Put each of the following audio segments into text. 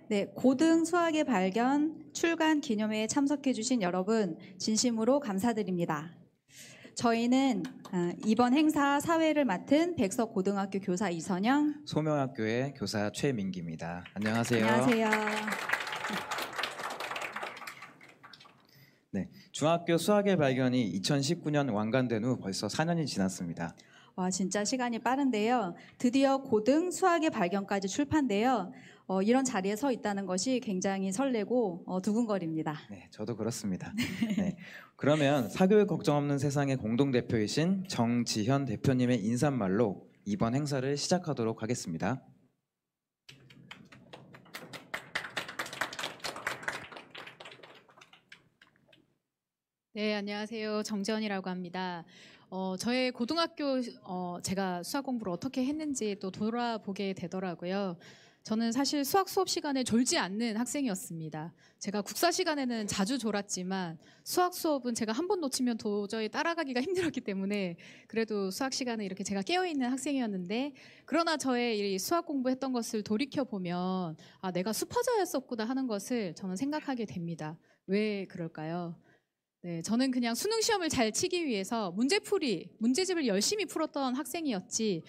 네, 고등 수학의 발견 출간 기념회에 참석해 주신 여러분 진심으로 감사드립니다. 저희는 이번 행사 사회를 맡은 백석고등학교 교사 이선영, 소명학교의 교사 최민기입니다. 안녕하세요. 안녕하세요. 네, 중학교 수학의 발견이 2019년 완간된 후 벌써 4년이 지났습니다. 와, 진짜 시간이 빠른데요. 드디어 고등 수학의 발견까지 출판되어 이런 자리에 서 있다는 것이 굉장히 설레고 두근거립니다. 네, 저도 그렇습니다. 네, 그러면 사교육 걱정 없는 세상의 공동대표이신 정지현 대표님의 인사말로 이번 행사를 시작하도록 하겠습니다. 네, 안녕하세요. 정지현이라고 합니다. 저의 고등학교 제가 수학 공부를 어떻게 했는지 또 돌아보게 되더라고요. 저는 사실 수학 수업 시간에 졸지 않는 학생이었습니다. 제가 국사 시간에는 자주 졸았지만 수학 수업은 제가 한 번 놓치면 도저히 따라가기가 힘들었기 때문에 그래도 수학 시간에 이렇게 제가 깨어있는 학생이었는데, 그러나 저의 이 수학 공부했던 것을 돌이켜보면 내가 수포자였었구나 하는 것을 저는 생각하게 됩니다. 왜 그럴까요? 네, 저는 그냥 수능 시험을 잘 치기 위해서 문제집을 열심히 풀었던 학생이었지,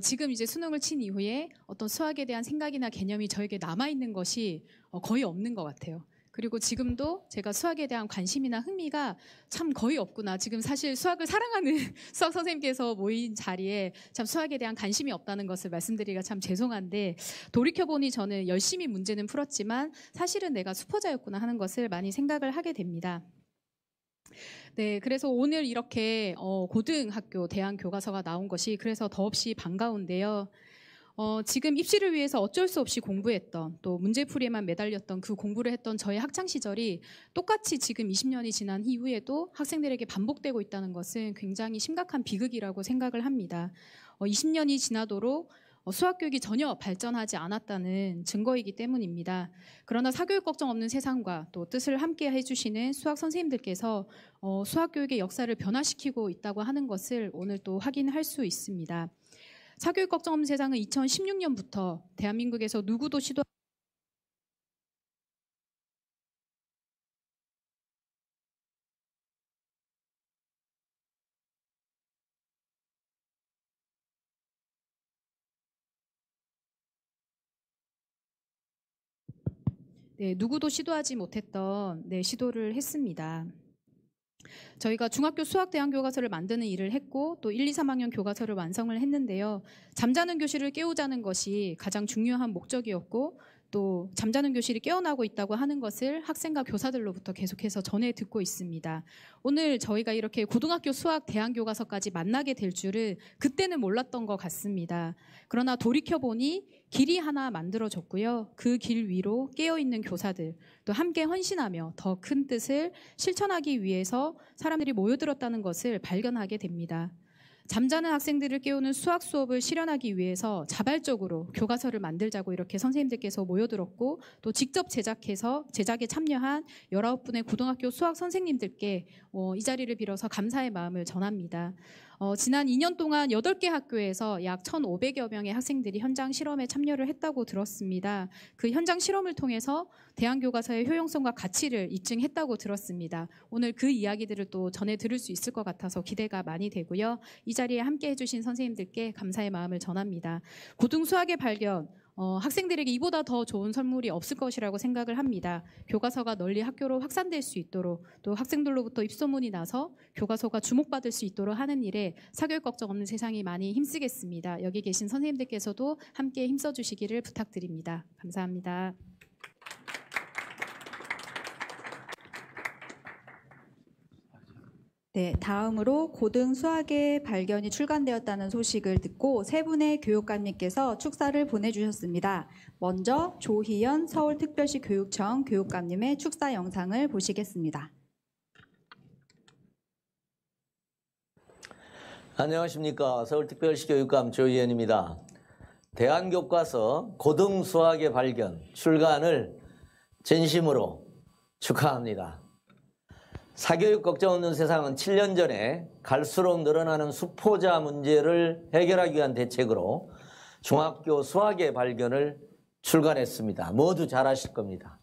지금 이제 수능을 친 이후에 어떤 수학에 대한 생각이나 개념이 저에게 남아있는 것이 거의 없는 것 같아요. 그리고 지금도 제가 수학에 대한 관심이나 흥미가 참 거의 없구나. 지금 사실 수학을 사랑하는 수학 선생님께서 모인 자리에 참 수학에 대한 관심이 없다는 것을 말씀드리기가 참 죄송한데, 돌이켜보니 저는 열심히 문제는 풀었지만 사실은 내가 수포자였구나 하는 것을 많이 생각을 하게 됩니다. 네, 그래서 오늘 이렇게 고등학교 대안 교과서가 나온 것이 그래서 더없이 반가운데요. 지금 입시를 위해서 어쩔 수 없이 공부했던, 또 문제풀이에만 매달렸던 그 공부를 했던 저의 학창 시절이 똑같이 지금 20년이 지난 이후에도 학생들에게 반복되고 있다는 것은 굉장히 심각한 비극이라고 생각을 합니다. 20년이 지나도록 수학 교육이 전혀 발전하지 않았다는 증거이기 때문입니다. 그러나 사교육 걱정 없는 세상과 또 뜻을 함께 해주시는 수학 선생님들께서 수학 교육의 역사를 변화시키고 있다고 하는 것을 오늘 또 확인할 수 있습니다. 사교육 걱정 없는 세상은 2016년부터 대한민국에서 누구도 시도 누구도 시도하지 못했던 시도를 했습니다. 저희가 중학교 수학 대안 교과서를 만드는 일을 했고 또 1, 2, 3학년 교과서를 완성을 했는데요. 잠자는 교실을 깨우자는 것이 가장 중요한 목적이었고, 또 잠자는 교실이 깨어나고 있다고 하는 것을 학생과 교사들로부터 계속해서 전해 듣고 있습니다. 오늘 저희가 이렇게 고등학교 수학 대안 교과서까지 만나게 될 줄은 그때는 몰랐던 것 같습니다. 그러나 돌이켜보니 길이 하나 만들어졌고요. 그 길 위로 깨어있는 교사들, 또 함께 헌신하며 더 큰 뜻을 실천하기 위해서 사람들이 모여들었다는 것을 발견하게 됩니다. 잠자는 학생들을 깨우는 수학 수업을 실현하기 위해서 자발적으로 교과서를 만들자고 이렇게 선생님들께서 모여들었고, 또 직접 제작에 참여한 19분의 고등학교 수학 선생님들께 이 자리를 빌어서 감사의 마음을 전합니다. 지난 2년 동안 8개 학교에서 약 1,500여 명의 학생들이 현장 실험에 참여를 했다고 들었습니다. 그 현장 실험을 통해서 대안 교과서의 효용성과 가치를 입증했다고 들었습니다. 오늘 그 이야기들을 또 전해 들을 수 있을 것 같아서 기대가 많이 되고요. 이 자리에 함께 해주신 선생님들께 감사의 마음을 전합니다. 고등 수학의 발견, 학생들에게 이보다 더 좋은 선물이 없을 것이라고 생각을 합니다. 교과서가 널리 학교로 확산될 수 있도록, 또 학생들로부터 입소문이 나서 교과서가 주목받을 수 있도록 하는 일에 사교육 걱정 없는 세상이 많이 힘쓰겠습니다. 여기 계신 선생님들께서도 함께 힘써주시기를 부탁드립니다. 감사합니다. 네, 다음으로 고등 수학의 발견이 출간되었다는 소식을 듣고 세 분의 교육감님께서 축사를 보내주셨습니다. 먼저 조희연 서울특별시 교육청 교육감님의 축사 영상을 보시겠습니다. 안녕하십니까. 서울특별시 교육감 조희연입니다. 대안교과서 고등 수학의 발견 출간을 진심으로 축하합니다. 사교육 걱정 없는 세상은 7년 전에 갈수록 늘어나는 수포자 문제를 해결하기 위한 대책으로 중학교 수학의 발견을 출간했습니다. 모두 잘 아실 겁니다.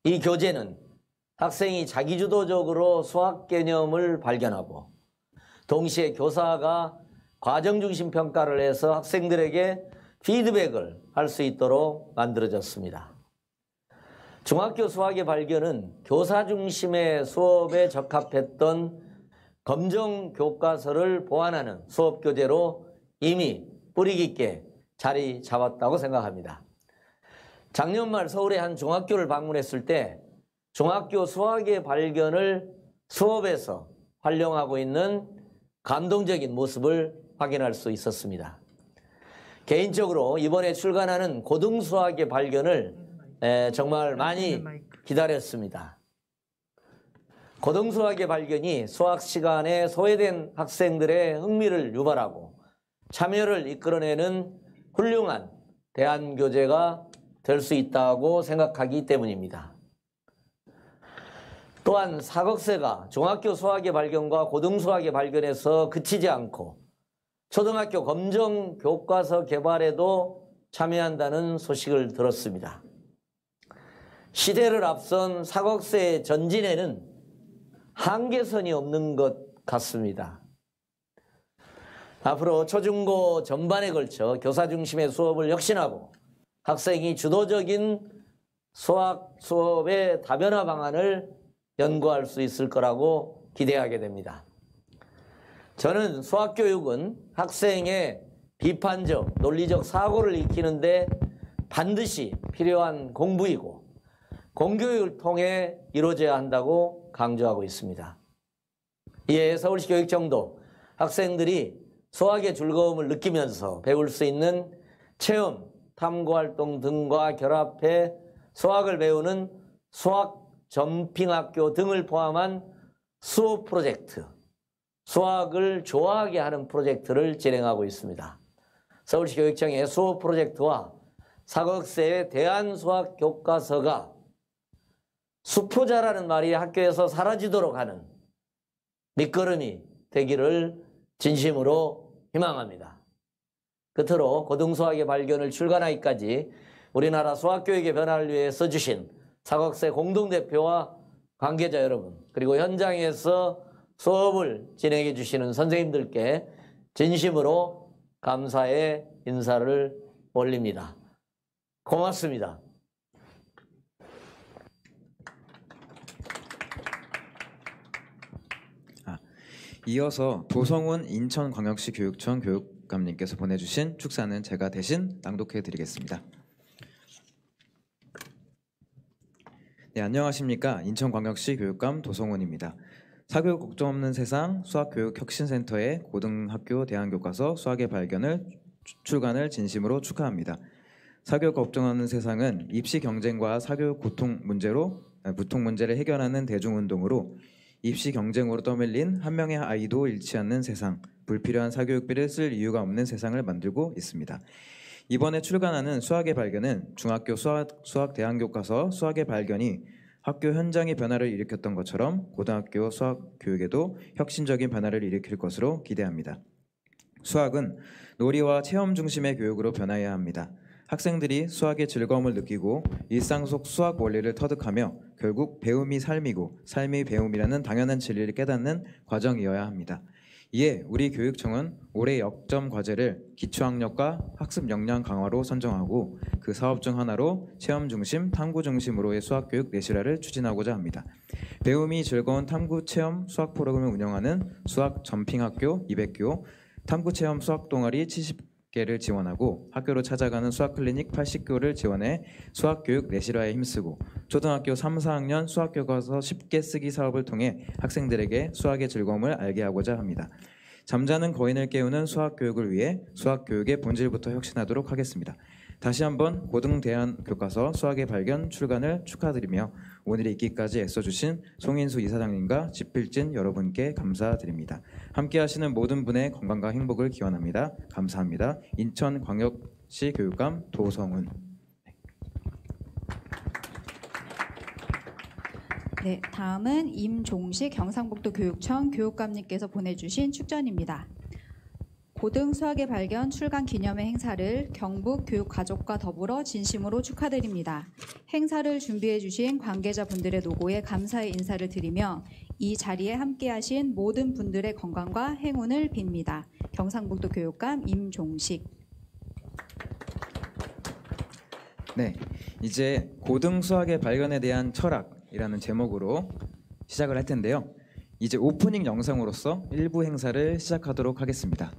이 교재는 학생이 자기주도적으로 수학 개념을 발견하고 동시에 교사가 과정중심 평가를 해서 학생들에게 피드백을 할 수 있도록 만들어졌습니다. 중학교 수학의 발견은 교사 중심의 수업에 적합했던 검정 교과서를 보완하는 수업 교재로 이미 뿌리 깊게 자리 잡았다고 생각합니다. 작년 말 서울의 한 중학교를 방문했을 때 중학교 수학의 발견을 수업에서 활용하고 있는 감동적인 모습을 확인할 수 있었습니다. 개인적으로 이번에 출간하는 고등수학의 발견을 정말 많이 기다렸습니다. 고등수학의 발견이 수학 시간에 소외된 학생들의 흥미를 유발하고 참여를 이끌어내는 훌륭한 대안교재가 될 수 있다고 생각하기 때문입니다. 또한 사극세가 중학교 수학의 발견과 고등수학의 발견에서 그치지 않고 초등학교 검정 교과서 개발에도 참여한다는 소식을 들었습니다. 시대를 앞선 사극세의 전진에는 한계선이 없는 것 같습니다. 앞으로 초중고 전반에 걸쳐 교사 중심의 수업을 혁신하고 학생이 주도적인 수학 수업의 다변화 방안을 연구할 수 있을 거라고 기대하게 됩니다. 저는 수학교육은 학생의 비판적, 논리적 사고를 익히는데 반드시 필요한 공부이고 공교육을 통해 이루어져야 한다고 강조하고 있습니다. 이에 서울시 교육청도 학생들이 수학의 즐거움을 느끼면서 배울 수 있는 체험, 탐구활동 등과 결합해 수학을 배우는 수학 점핑학교 등을 포함한 수업 프로젝트, 수학을 좋아하게 하는 프로젝트를 진행하고 있습니다. 서울시 교육청의 수업 프로젝트와 사극세의 대한수학 교과서가 수포자라는 말이 학교에서 사라지도록 하는 밑거름이 되기를 진심으로 희망합니다. 끝으로 고등수학의 발견을 출간하기까지 우리나라 수학교육의 변화를 위해 써주신 사극세 공동대표와 관계자 여러분, 그리고 현장에서 수업을 진행해 주시는 선생님들께 진심으로 감사의 인사를 올립니다. 고맙습니다. 이어서 도성훈 인천광역시 교육청 교육감님께서 보내주신 축사는 제가 대신 낭독해 드리겠습니다. 네, 안녕하십니까. 인천광역시 교육감 도성훈입니다. 사교육 걱정 없는 세상 수학교육혁신센터의 고등학교 대안교과서 수학의 발견을 출간을 진심으로 축하합니다. 사교육 걱정 없는 세상은 입시 경쟁과 사교육 고통 문제를 해결하는 대중운동으로 입시 경쟁으로 떠밀린 한 명의 아이도 잃지 않는 세상, 불필요한 사교육비를 쓸 이유가 없는 세상을 만들고 있습니다. 이번에 출간하는 수학의 발견은 중학교 수학 대안교과서 수학의 발견이 학교 현장의 변화를 일으켰던 것처럼 고등학교 수학 교육에도 혁신적인 변화를 일으킬 것으로 기대합니다. 수학은 놀이와 체험 중심의 교육으로 변화해야 합니다. 학생들이 수학의 즐거움을 느끼고 일상 속 수학 원리를 터득하며 결국 배움이 삶이고 삶이 배움이라는 당연한 진리를 깨닫는 과정이어야 합니다. 이에 우리 교육청은 올해 역점 과제를 기초학력과 학습 역량 강화로 선정하고 그 사업 중 하나로 체험 중심, 탐구 중심으로의 수학교육 내실화를 추진하고자 합니다. 배움이 즐거운 탐구 체험 수학 프로그램을 운영하는 수학 점핑학교 200교, 탐구 체험 수학 동아리 70개를 지원하고 학교로 찾아가는 수학 클리닉 80교를 지원해 수학교육 내실화에 힘쓰고 초등학교 3, 4학년 수학교과서 쉽게 쓰기 사업을 통해 학생들에게 수학의 즐거움을 알게 하고자 합니다. 잠자는 거인을 깨우는 수학교육을 위해 수학교육의 본질부터 혁신하도록 하겠습니다. 다시 한번 고등대안교과서 수학의 발견 출간을 축하드리며 오늘의 있기까지 애써주신 송인수 이사장님과 지필진 여러분께 감사드립니다. 함께하시는 모든 분의 건강과 행복을 기원합니다. 감사합니다. 인천광역시 교육감 도성훈. 네, 다음은 임종식 경상북도 교육청 교육감님께서 보내주신 축전입니다. 고등 수학의 발견 출간 기념회 행사를 경북 교육가족과 더불어 진심으로 축하드립니다. 행사를 준비해 주신 관계자분들의 노고에 감사의 인사를 드리며 이 자리에 함께하신 모든 분들의 건강과 행운을 빕니다. 경상북도 교육감 임종식. 네, 이제 고등 수학의 발견에 대한 철학이라는 제목으로 시작을 할 텐데요. 이제 오프닝 영상으로서 1부 행사를 시작하도록 하겠습니다.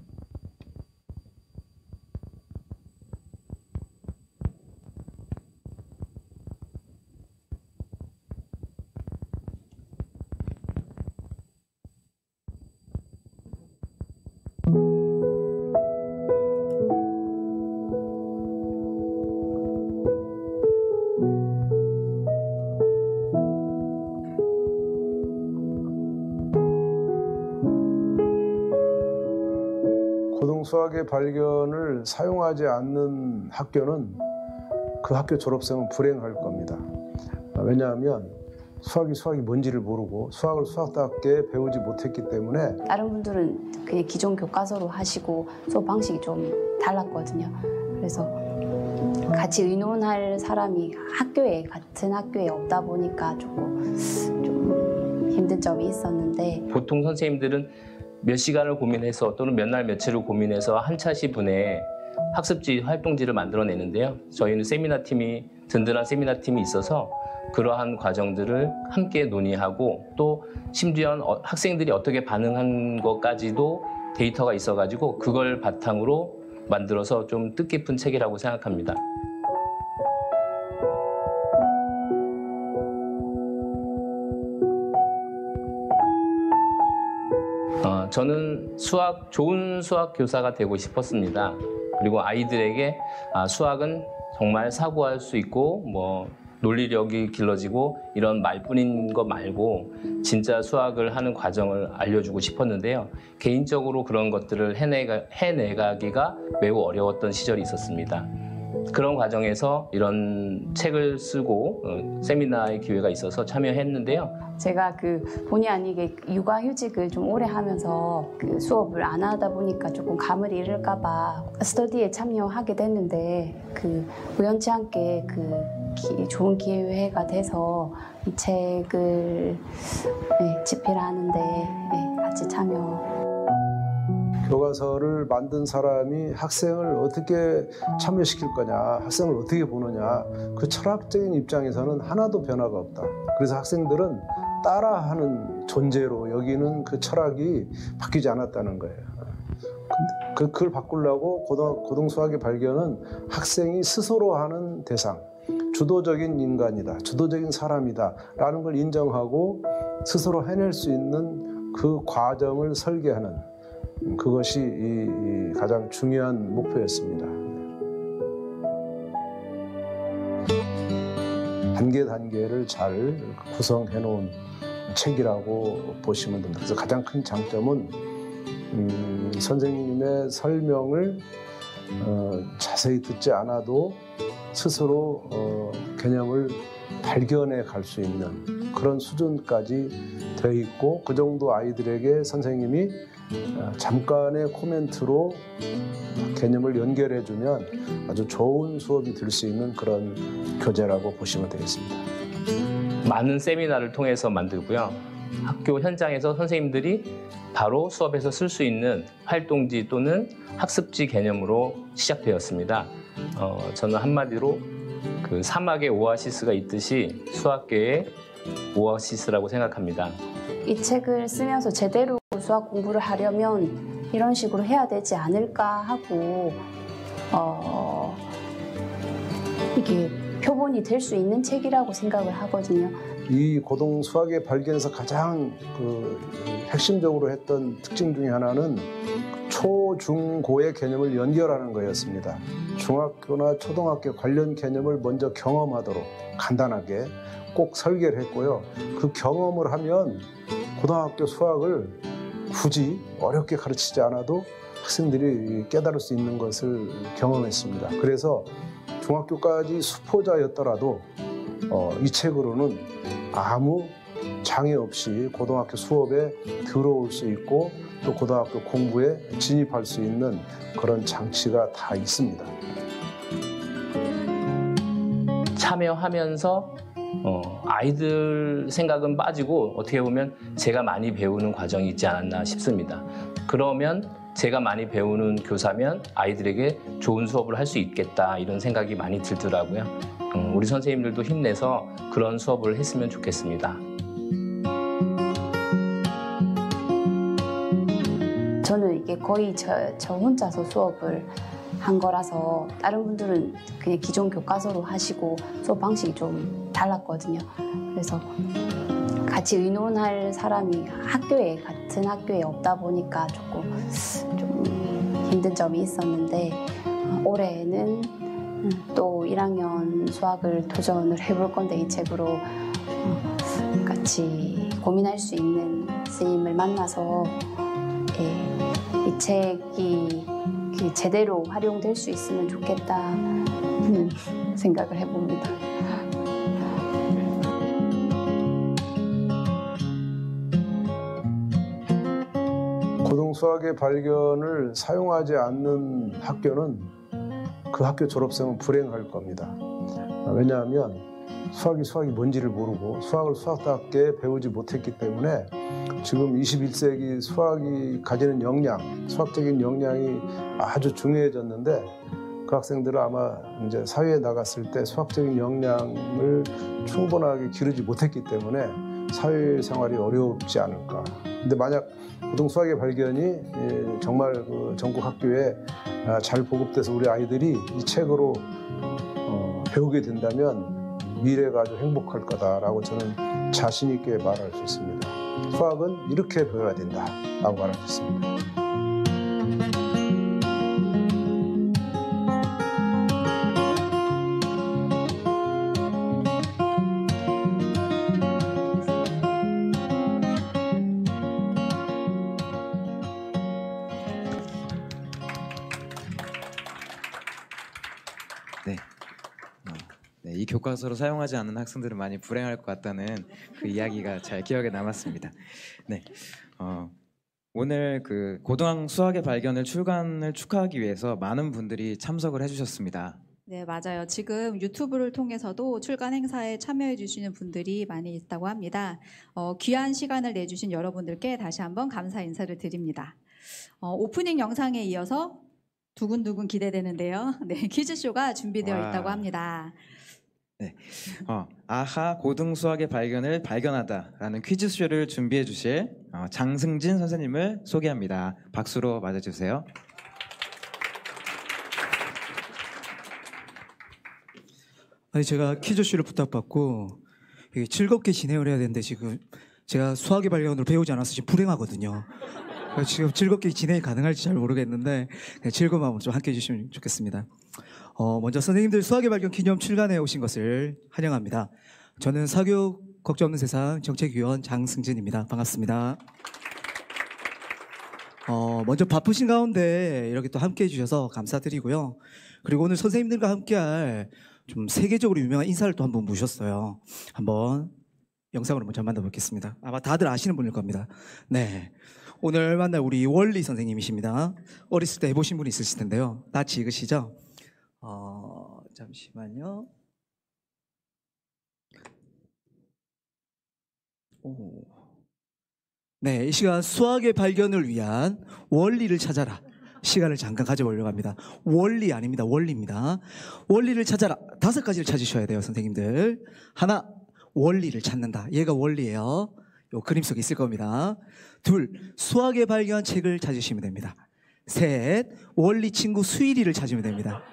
고등 수학의 발견을 사용하지 않는 학교는 그 학교 졸업생은 불행할 겁니다. 왜냐하면 수학이 뭔지를 모르고 수학을 수학답게 배우지 못했기 때문에. 다른 분들은 그냥 기존 교과서로 하시고 수업 방식이 좀 달랐거든요. 그래서 같이 의논할 사람이 같은 학교에 없다 보니까 좀 힘든 점이 있었는데, 보통 선생님들은 몇 시간을 고민해서 또는 몇 날 며칠을 고민해서 한 차시 분에 학습지 활동지를 만들어내는데요. 저희는 든든한 세미나 팀이 있어서 그러한 과정들을 함께 논의하고 또 심지어 학생들이 어떻게 반응한 것까지도 데이터가 있어가지고 그걸 바탕으로 만들어서 좀 뜻깊은 책이라고 생각합니다. 저는 좋은 수학 교사가 되고 싶었습니다. 그리고 아이들에게 수학은 정말 사고할 수 있고 논리력이 길러지고 이런 말뿐인 것 말고 진짜 수학을 하는 과정을 알려주고 싶었는데요. 개인적으로 그런 것들을 해내가기가 매우 어려웠던 시절이 있었습니다. 그런 과정에서 이런 책을 쓰고 세미나의 기회가 있어서 참여했는데요. 제가 본의 아니게 육아휴직을 좀 오래 하면서 수업을 안 하다 보니까 조금 감을 잃을까 봐 스터디에 참여하게 됐는데 우연치 않게 좋은 기회가 돼서 이 책을 집필하는데 같이 참여. 교과서를 만든 사람이 학생을 어떻게 참여시킬 거냐, 학생을 어떻게 보느냐, 그 철학적인 입장에서는 하나도 변화가 없다. 그래서 학생들은 따라하는 존재로 여기는 그 철학이 바뀌지 않았다는 거예요. 그걸 바꾸려고 고등 수학의 발견은 학생이 스스로 하는 대상, 주도적인 인간이다, 주도적인 사람이다 라는 걸 인정하고 스스로 해낼 수 있는 그 과정을 설계하는, 그것이 가장 중요한 목표였습니다. 단계를 잘 구성해 놓은 책이라고 보시면 됩니다. 그래서 가장 큰 장점은 선생님의 설명을 자세히 듣지 않아도 스스로 개념을 발견해 갈 수 있는 그런 수준까지 되어 있고, 그 정도 아이들에게 선생님이 잠깐의 코멘트로 개념을 연결해주면 아주 좋은 수업이 될 수 있는 그런 교재라고 보시면 되겠습니다. 많은 세미나를 통해서 만들고요. 학교 현장에서 선생님들이 바로 수업에서 쓸 수 있는 활동지 또는 학습지 개념으로 시작되었습니다. 저는 한마디로 사막의 오아시스가 있듯이 수학계의 오아시스라고 생각합니다. 이 책을 쓰면서 제대로 수학 공부를 하려면 이런 식으로 해야 되지 않을까 하고 이게 표본이 될 수 있는 책이라고 생각을 하거든요. 이 고등 수학의 발견에서 가장 핵심적으로 했던 특징 중에 하나는 초, 중, 고의 개념을 연결하는 거였습니다. 중학교나 초등학교 관련 개념을 먼저 경험하도록 간단하게 꼭 설계를 했고요. 그 경험을 하면 고등학교 수학을 굳이 어렵게 가르치지 않아도 학생들이 깨달을 수 있는 것을 경험했습니다. 그래서 중학교까지 수포자였더라도 이 책으로는 아무 장애 없이 고등학교 수업에 들어올 수 있고 또 고등학교 공부에 진입할 수 있는 그런 장치가 다 있습니다. 참여하면서 아이들 생각은 빠지고 어떻게 보면 제가 많이 배우는 과정이 있지 않았나 싶습니다. 그러면 제가 많이 배우는 교사면 아이들에게 좋은 수업을 할 수 있겠다 이런 생각이 많이 들더라고요. 우리 선생님들도 힘내서 그런 수업을 했으면 좋겠습니다. 저는 이게 거의 저 혼자서 수업을 한 거라서 다른 분들은 그냥 기존 교과서로 하시고 수업 방식이 좀 달랐거든요. 그래서 같이 의논할 사람이 같은 학교에 없다 보니까 조금 좀 힘든 점이 있었는데 올해는 또 1학년 수학을 도전을 해볼 건데 이 책으로 같이 고민할 수 있는 선생님을 만나서 이 책이 제대로 활용될 수 있으면 좋겠다 생각을 해봅니다. 고등수학의 발견을 사용하지 않는 학교는 그 학교 졸업생은 불행할 겁니다. 왜냐하면 수학이 뭔지를 모르고 수학을 수학답게 배우지 못했기 때문에 지금 21세기 수학이 가지는 역량, 수학적인 역량이 아주 중요해졌는데 그 학생들은 아마 이제 사회에 나갔을 때 수학적인 역량을 충분하게 기르지 못했기 때문에 사회생활이 어렵지 않을까. 근데 만약 고등수학의 발견이 정말 그 전국 학교에 잘 보급돼서 우리 아이들이 이 책으로 배우게 된다면 미래가 아주 행복할 거다라고 저는 자신 있게 말할 수 있습니다. 수학은 이렇게 배워야 된다라고 말할 수 있습니다. 네, 이 교과서로 사용하지 않는 학생들은 많이 불행할 것 같다는 그 이야기가 잘 기억에 남았습니다. 네, 오늘 그 고등학 수학의 발견을 출간을 축하하기 위해서 많은 분들이 참석을 해주셨습니다. 네, 맞아요. 지금 유튜브를 통해서도 출간 행사에 참여해 주시는 분들이 많이 있다고 합니다. 귀한 시간을 내주신 여러분들께 다시 한번 감사 인사를 드립니다. 오프닝 영상에 이어서 두근두근 기대되는데요. 네, 퀴즈쇼가 준비되어 있다고 합니다. 네, 아하 고등 수학의 발견을 발견하다라는 퀴즈쇼를 준비해 주실 장승진 선생님을 소개합니다. 박수로 맞아주세요. 아니 제가 퀴즈쇼를 부탁받고 즐겁게 진행을 해야 되는데 지금 제가 수학의 발견으로 배우지 않아서 지금 불행하거든요. 지금 즐겁게 진행이 가능할지 잘 모르겠는데 즐거운 마음으로 좀 함께해 주시면 좋겠습니다. 먼저 선생님들 수학의 발견 기념 출간해 오신 것을 환영합니다. 저는 사교육 걱정 없는 세상 정책위원 장승진입니다. 반갑습니다. 먼저 바쁘신 가운데 이렇게 또 함께해 주셔서 감사드리고요. 그리고 오늘 선생님들과 함께할 좀 세계적으로 유명한 인사를 또 한 분 모셨어요. 한번 영상으로 먼저 만나보겠습니다. 아마 다들 아시는 분일 겁니다. 네, 오늘 만날 우리 원리 선생님이십니다. 어렸을 때 해보신 분이 있으실 텐데요. 낯이 익으시죠? 잠시만요. 네, 이 시간 수학의 발견을 위한 원리를 찾아라 시간을 잠깐 가져보려고 합니다. 원리 아닙니다. 원리입니다. 원리를 찾아라. 5가지를 찾으셔야 돼요, 선생님들. 하나, 원리를 찾는다. 얘가 원리예요. 요 그림 속에 있을 겁니다. 2, 수학의 발견 책을 찾으시면 됩니다. 3, 원리 친구 수일이를 찾으면 됩니다.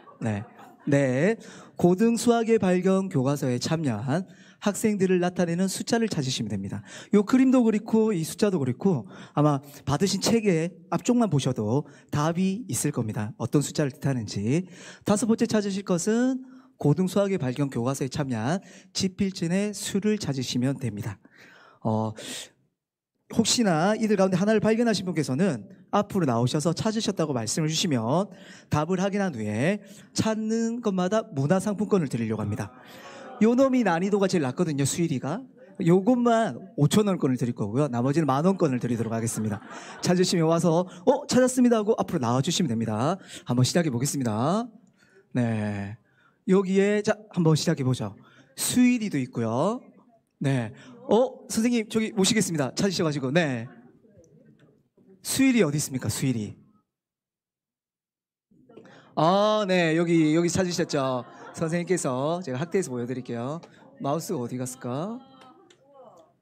네, 고등 수학의 발견 교과서에 참여한 학생들을 나타내는 숫자를 찾으시면 됩니다. 이 그림도 그렇고 이 숫자도 그렇고 아마 받으신 책의 앞쪽만 보셔도 답이 있을 겁니다. 어떤 숫자를 뜻하는지. 5번째 찾으실 것은 고등 수학의 발견 교과서에 참여한 지필진의 수를 찾으시면 됩니다. 혹시나 이들 가운데 하나를 발견하신 분께서는 앞으로 나오셔서 찾으셨다고 말씀을 주시면 답을 확인한 후에 찾는 것마다 문화상품권을 드리려고 합니다. 요 놈이 난이도가 제일 낮거든요, 수일이가. 요것만 5,000원권을 드릴 거고요. 나머지는 10,000원권을 드리도록 하겠습니다. 찾으시면 와서 찾았습니다 하고 앞으로 나와주시면 됩니다. 한번 시작해 보겠습니다. 네, 여기에 자 한번 시작해 보죠. 수일이도 있고요. 네, 선생님 저기 모시겠습니다. 찾으셔가지고 네, 수일이 어디 있습니까? 수일이. 네, 여기 찾으셨죠? 선생님께서 제가 학대에서 보여드릴게요. 마우스가 어디 갔을까?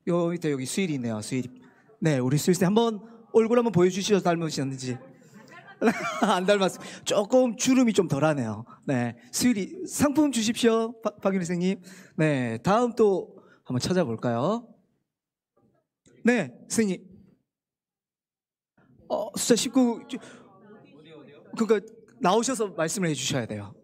요 밑에 여기 수일이 있네요. 수일이. 네, 우리 수일쌤 한번 얼굴 한번 보여주시죠. 닮으셨는지. 안 닮았어요. 조금 주름이 좀 덜하네요. 네, 수일이 상품 주십시오. 박윤희 선생님. 네, 다음 또 한번 찾아볼까요? 네, 선생님. 숫자 19. 그러니까 나오셔서 말씀을 해주셔야 돼요.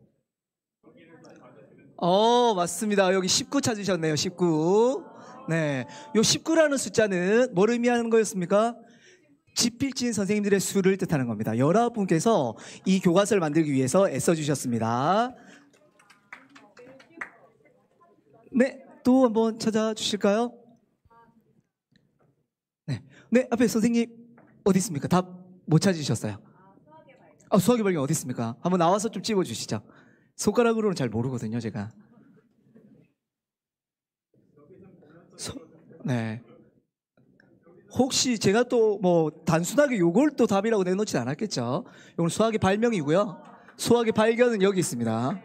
맞습니다. 여기 19 찾으셨네요. 19. 네, 요 19라는 숫자는 뭘 의미하는 거였습니까? 집필진 선생님들의 수를 뜻하는 겁니다. 19분께서 이 교과서를 만들기 위해서 애써주셨습니다. 네, 또 한번 찾아주실까요? 네, 앞에 선생님 어디 있습니까? 답 못 찾으셨어요? 수학의 발견 어디 있습니까? 한번 나와서 좀 찝어주시죠. 손가락으로는 잘 모르거든요, 제가. 네. 혹시 제가 또 뭐 단순하게 요걸 또 답이라고 내놓진 않았겠죠? 이건 수학의 발명이고요. 수학의 발견은 여기 있습니다.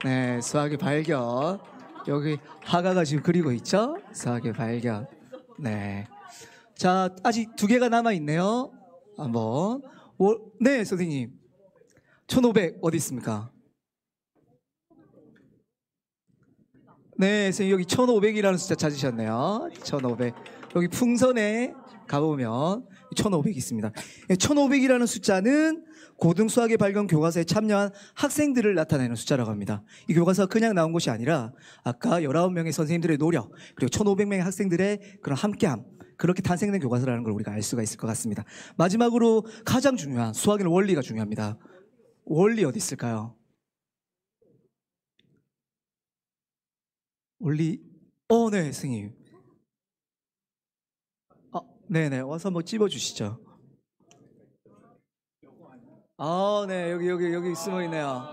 네, 수학의 발견. 여기 하가가 지금 그리고 있죠? 수학의 발견. 네. 자, 아직 2개가 남아 있네요. 한번. 네, 선생님. 1500 어디 있습니까? 네, 선생님 여기 1500이라는 숫자 찾으셨네요. 1500. 여기 풍선에 가보면 1500이 있습니다. 1500이라는 숫자는 고등수학의 발견 교과서에 참여한 학생들을 나타내는 숫자라고 합니다. 이 교과서가 그냥 나온 것이 아니라 아까 19명의 선생님들의 노력 그리고 1500명의 학생들의 그런 함께함, 그렇게 탄생된 교과서라는 걸 우리가 알 수가 있을 것 같습니다. 마지막으로 가장 중요한 수학에는 원리가 중요합니다. 원리 어디 있을까요? 원리. 네, 선생님. 네네, 와서 한번 찝어주시죠. 네, 여기 숨어 있네요.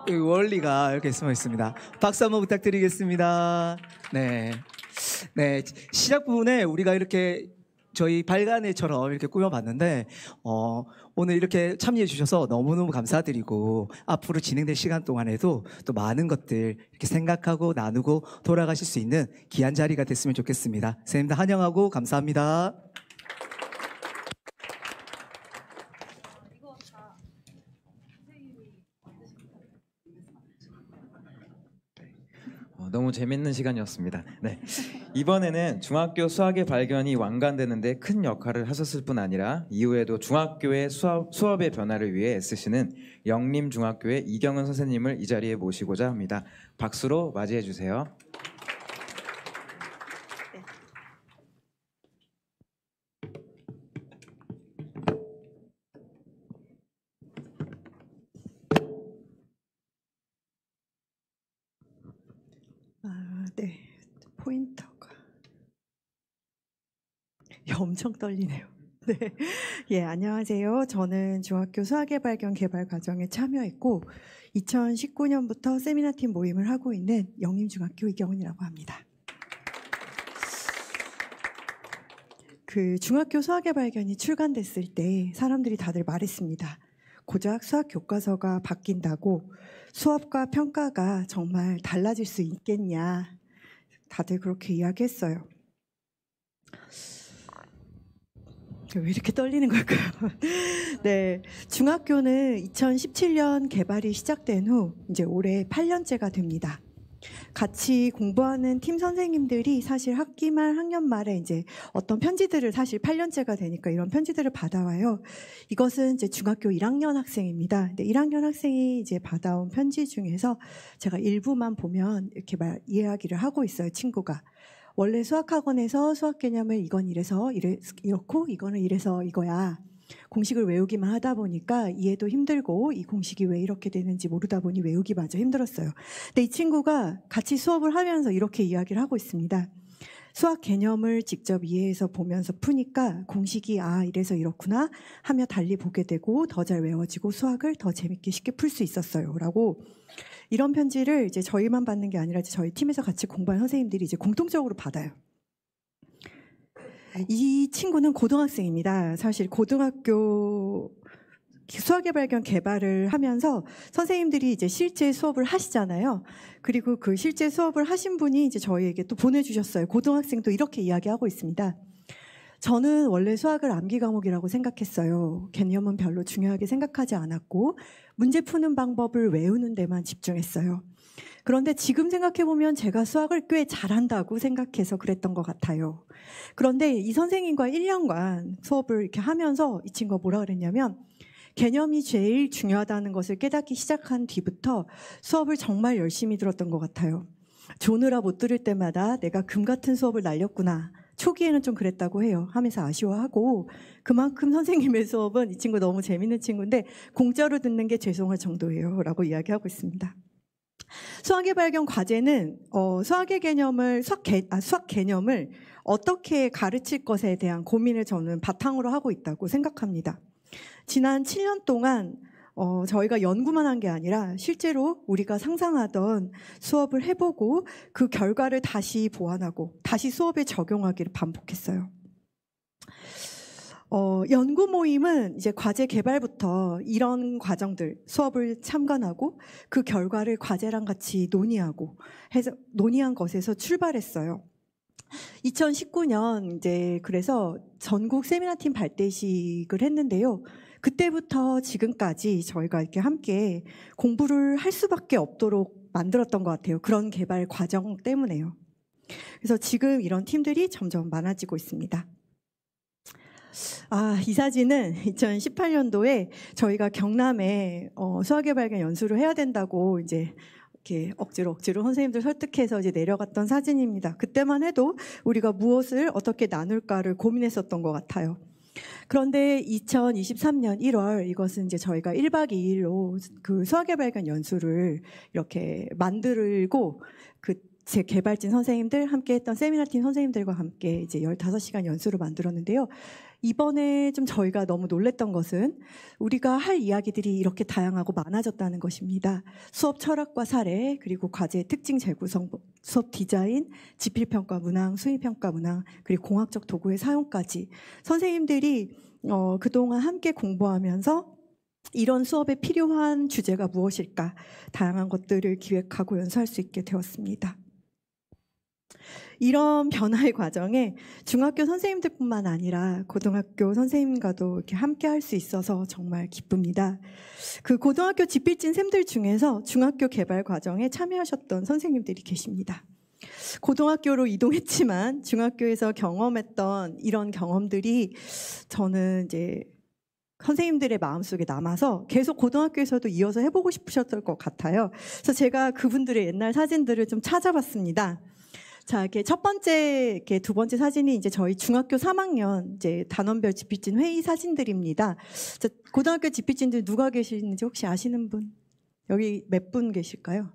여기 원리가 이렇게 숨어 있습니다. 박수 한번 부탁드리겠습니다. 네. 네, 시작 부분에 우리가 이렇게 저희 발간회처럼 이렇게 꾸며봤는데 오늘 이렇게 참여해 주셔서 너무너무 감사드리고 앞으로 진행될 시간 동안에도 또 많은 것들 이렇게 생각하고 나누고 돌아가실 수 있는 귀한 자리가 됐으면 좋겠습니다. 선생님들 환영하고 감사합니다. 너무 재밌는 시간이었습니다. 네. 이번에는 중학교 수학의 발견이 완간되는데 큰 역할을 하셨을 뿐 아니라 이후에도 중학교의 수업의 변화를 위해 애쓰시는 영림중학교의 이경은 선생님을 이 자리에 모시고자 합니다. 박수로 맞이해 주세요. 네, 포인터가 엄청 떨리네요. 네, 예, 안녕하세요. 저는 중학교 수학의 발견 개발 과정에 참여했고 2019년부터 세미나팀 모임을 하고 있는 영림중학교 이경은이라고 합니다. 그 중학교 수학의 발견이 출간됐을 때 사람들이 다들 말했습니다. 고작 수학 교과서가 바뀐다고 수업과 평가가 정말 달라질 수 있겠냐. 다들 그렇게 이야기했어요. 왜 이렇게 떨리는 걸까요? 네, 중학교는 2017년 개발이 시작된 후 이제 올해 8년째가 됩니다. 같이 공부하는 팀 선생님들이 사실 학기 말 학년 말에 이제 어떤 편지들을 사실 8년째가 되니까 이런 편지들을 받아와요. 이것은 이제 중학교 1학년 학생입니다. 근데 1학년 학생이 이제 받아온 편지 중에서 제가 일부만 보면 이렇게 이야기를 하고 있어요. 친구가. 원래 수학학원에서 수학 개념을 이건 이래서 이렇고 이거는 이래서 이거야. 공식을 외우기만 하다 보니까 이해도 힘들고 이 공식이 왜 이렇게 되는지 모르다 보니 외우기마저 힘들었어요. 근데 이 친구가 같이 수업을 하면서 이렇게 이야기를 하고 있습니다. 수학 개념을 직접 이해해서 보면서 푸니까 공식이 이래서 이렇구나 하며 달리 보게 되고 더 잘 외워지고 수학을 더 재밌게 쉽게 풀 수 있었어요. 라고 이런 편지를 이제 저희만 받는 게 아니라 저희 팀에서 같이 공부한 선생님들이 이제 공통적으로 받아요. 이 친구는 고등학생입니다. 사실 고등학교 수학의 발견 개발을 하면서 선생님들이 이제 실제 수업을 하시잖아요. 그리고 그 실제 수업을 하신 분이 이제 저희에게 또 보내주셨어요. 고등학생도 이렇게 이야기하고 있습니다. 저는 원래 수학을 암기 과목이라고 생각했어요. 개념은 별로 중요하게 생각하지 않았고 문제 푸는 방법을 외우는 데만 집중했어요. 그런데 지금 생각해보면 제가 수학을 꽤 잘한다고 생각해서 그랬던 것 같아요. 그런데 이 선생님과 1년간 수업을 이렇게 하면서 이 친구가 뭐라 그랬냐면 개념이 제일 중요하다는 것을 깨닫기 시작한 뒤부터 수업을 정말 열심히 들었던 것 같아요. 조느라 못 들을 때마다 내가 금 같은 수업을 날렸구나. 초기에는 좀 그랬다고 해요. 하면서 아쉬워하고 그만큼 선생님의 수업은 이 친구 너무 재밌는 친구인데 공짜로 듣는 게 죄송할 정도예요. 라고 이야기하고 있습니다. 수학의 발견 과제는 수학 개념을 어떻게 가르칠 것에 대한 고민을 저는 바탕으로 하고 있다고 생각합니다. 지난 7년 동안 저희가 연구만 한 게 아니라 실제로 우리가 상상하던 수업을 해보고 그 결과를 다시 보완하고 다시 수업에 적용하기를 반복했어요. 연구 모임은 이제 과제 개발부터 이런 과정들, 수업을 참관하고 그 결과를 과제랑 같이 논의한 것에서 출발했어요. 2019년 이제 그래서 전국 세미나팀 발대식을 했는데요. 그때부터 지금까지 저희가 이렇게 함께 공부를 할 수밖에 없도록 만들었던 것 같아요. 그런 개발 과정 때문에요. 그래서 지금 이런 팀들이 점점 많아지고 있습니다. 이 사진은 2018년도에 저희가 경남에 수학의 발견 연수를 해야 된다고 이제 이렇게 억지로 선생님들 설득해서 이제 내려갔던 사진입니다. 그때만 해도 우리가 무엇을 어떻게 나눌까를 고민했었던 것 같아요. 그런데 2023년 1월 이것은 이제 저희가 1박 2일로 그 수학의 발견 연수를 이렇게 만들고 제 개발진 선생님들 함께 했던 세미나팀 선생님들과 함께 이제 15시간 연수를 만들었는데요. 이번에 좀 저희가 너무 놀랬던 것은 우리가 할 이야기들이 이렇게 다양하고 많아졌다는 것입니다. 수업 철학과 사례, 그리고 과제의 특징 재구성, 수업 디자인, 지필평가 문항, 수의평가 문항, 그리고 공학적 도구의 사용까지 선생님들이 그동안 함께 공부하면서 이런 수업에 필요한 주제가 무엇일까 다양한 것들을 기획하고 연수할 수 있게 되었습니다. 이런 변화의 과정에 중학교 선생님들뿐만 아니라 고등학교 선생님과도 이렇게 함께 할 수 있어서 정말 기쁩니다. 그 고등학교 지필진 쌤들 중에서 중학교 개발 과정에 참여하셨던 선생님들이 계십니다. 고등학교로 이동했지만 중학교에서 경험했던 이런 경험들이 저는 이제 선생님들의 마음속에 남아서 계속 고등학교에서도 이어서 해보고 싶으셨을 것 같아요. 그래서 제가 그분들의 옛날 사진들을 좀 찾아봤습니다. 자, 이렇게 첫 번째, 이렇게 두 번째 사진이 이제 저희 중학교 3학년 이제 단원별 지필진 회의 사진들입니다. 자, 고등학교 지필진들 누가 계시는지 혹시 아시는 분? 여기 몇 분 계실까요?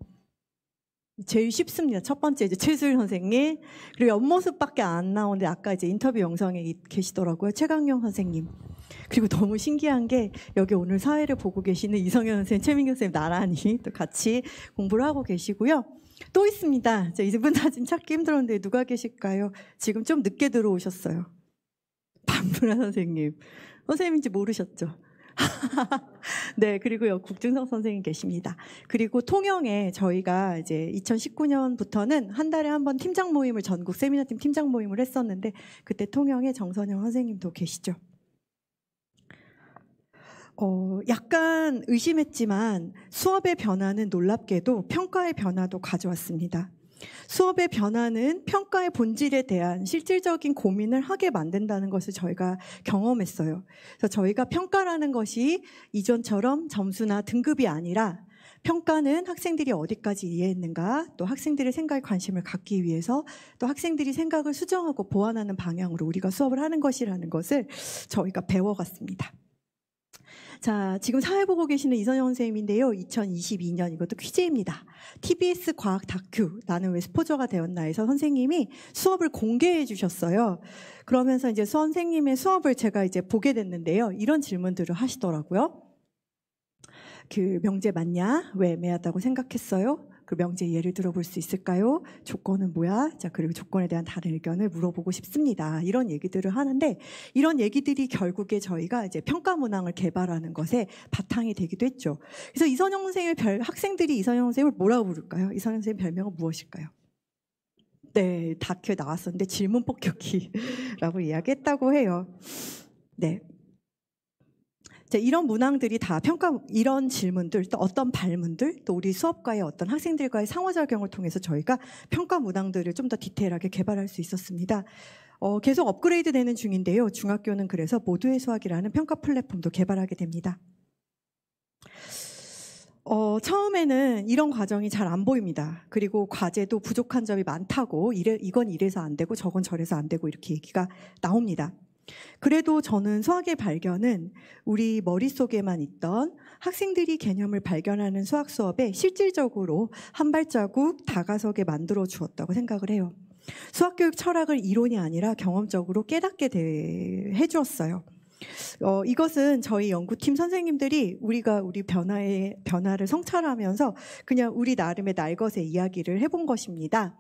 제일 쉽습니다. 첫 번째 이제 최수일 선생님, 그리고 옆모습밖에 안 나오는데 아까 이제 인터뷰 영상에 계시더라고요. 최강영 선생님. 그리고 너무 신기한 게 여기 오늘 사회를 보고 계시는 이성현 선생님, 최민경 선생님 나란히 또 같이 공부를 하고 계시고요. 또 있습니다. 이분 사진 찾기 힘들었는데 누가 계실까요? 지금 좀 늦게 들어오셨어요. 반문화 선생님. 선생님인지 모르셨죠? 네, 그리고 국준석 선생님 계십니다. 그리고 통영에 저희가 이제 2019년부터는 한 달에 한 번 팀장 모임을 전국 세미나팀 팀장 모임을 했었는데 그때 통영에 정선영 선생님도 계시죠. 약간 의심했지만 수업의 변화는 놀랍게도 평가의 변화도 가져왔습니다. 수업의 변화는 평가의 본질에 대한 실질적인 고민을 하게 만든다는 것을 저희가 경험했어요. 그래서 저희가 평가라는 것이 이전처럼 점수나 등급이 아니라 평가는 학생들이 어디까지 이해했는가, 또 학생들의 생각에 관심을 갖기 위해서 또 학생들이 생각을 수정하고 보완하는 방향으로 우리가 수업을 하는 것이라는 것을 저희가 배워갔습니다. 자, 지금 사회 보고 계시는 이선영 선생님인데요. 2022년 이것도 퀴즈입니다. TBS 과학 다큐 나는 왜 스포저가 되었나에서 선생님이 수업을 공개해 주셨어요. 그러면서 이제 선생님의 수업을 제가 이제 보게 됐는데요. 이런 질문들을 하시더라고요. 그 명제 맞냐? 왜 애매하다고 생각했어요? 그 명제 예를 들어볼 수 있을까요? 조건은 뭐야? 자, 그리고 조건에 대한 다른 의견을 물어보고 싶습니다. 이런 얘기들을 하는데 이런 얘기들이 결국에 저희가 이제 평가 문항을 개발하는 것에 바탕이 되기도 했죠. 그래서 이선영 선생님을 학생들이 이선영 선생님을 뭐라고 부를까요? 이선영 선생님 별명은 무엇일까요? 네, 다큐에 나왔었는데 질문 폭격기라고 이야기했다고 해요. 네. 자, 이런 문항들이 다 이런 질문들, 또 어떤 발문들, 또 우리 수업과의 어떤 학생들과의 상호작용을 통해서 저희가 평가 문항들을 좀 더 디테일하게 개발할 수 있었습니다. 계속 업그레이드 되는 중인데요. 중학교는 그래서 모두의 수학이라는 평가 플랫폼도 개발하게 됩니다. 처음에는 이런 과정이 잘 안 보입니다. 그리고 과제도 부족한 점이 많다고, 이건 이래서 안 되고 저건 저래서 안 되고 이렇게 얘기가 나옵니다. 그래도 저는 수학의 발견은 우리 머릿속에만 있던 학생들이 개념을 발견하는 수학 수업에 실질적으로 한 발자국 다가서게 만들어 주었다고 생각을 해요. 수학교육 철학을 이론이 아니라 경험적으로 깨닫게 해주었어요. 이것은 저희 연구팀 선생님들이 우리가 우리 변화를 성찰하면서 그냥 우리 나름의 날것의 이야기를 해본 것입니다.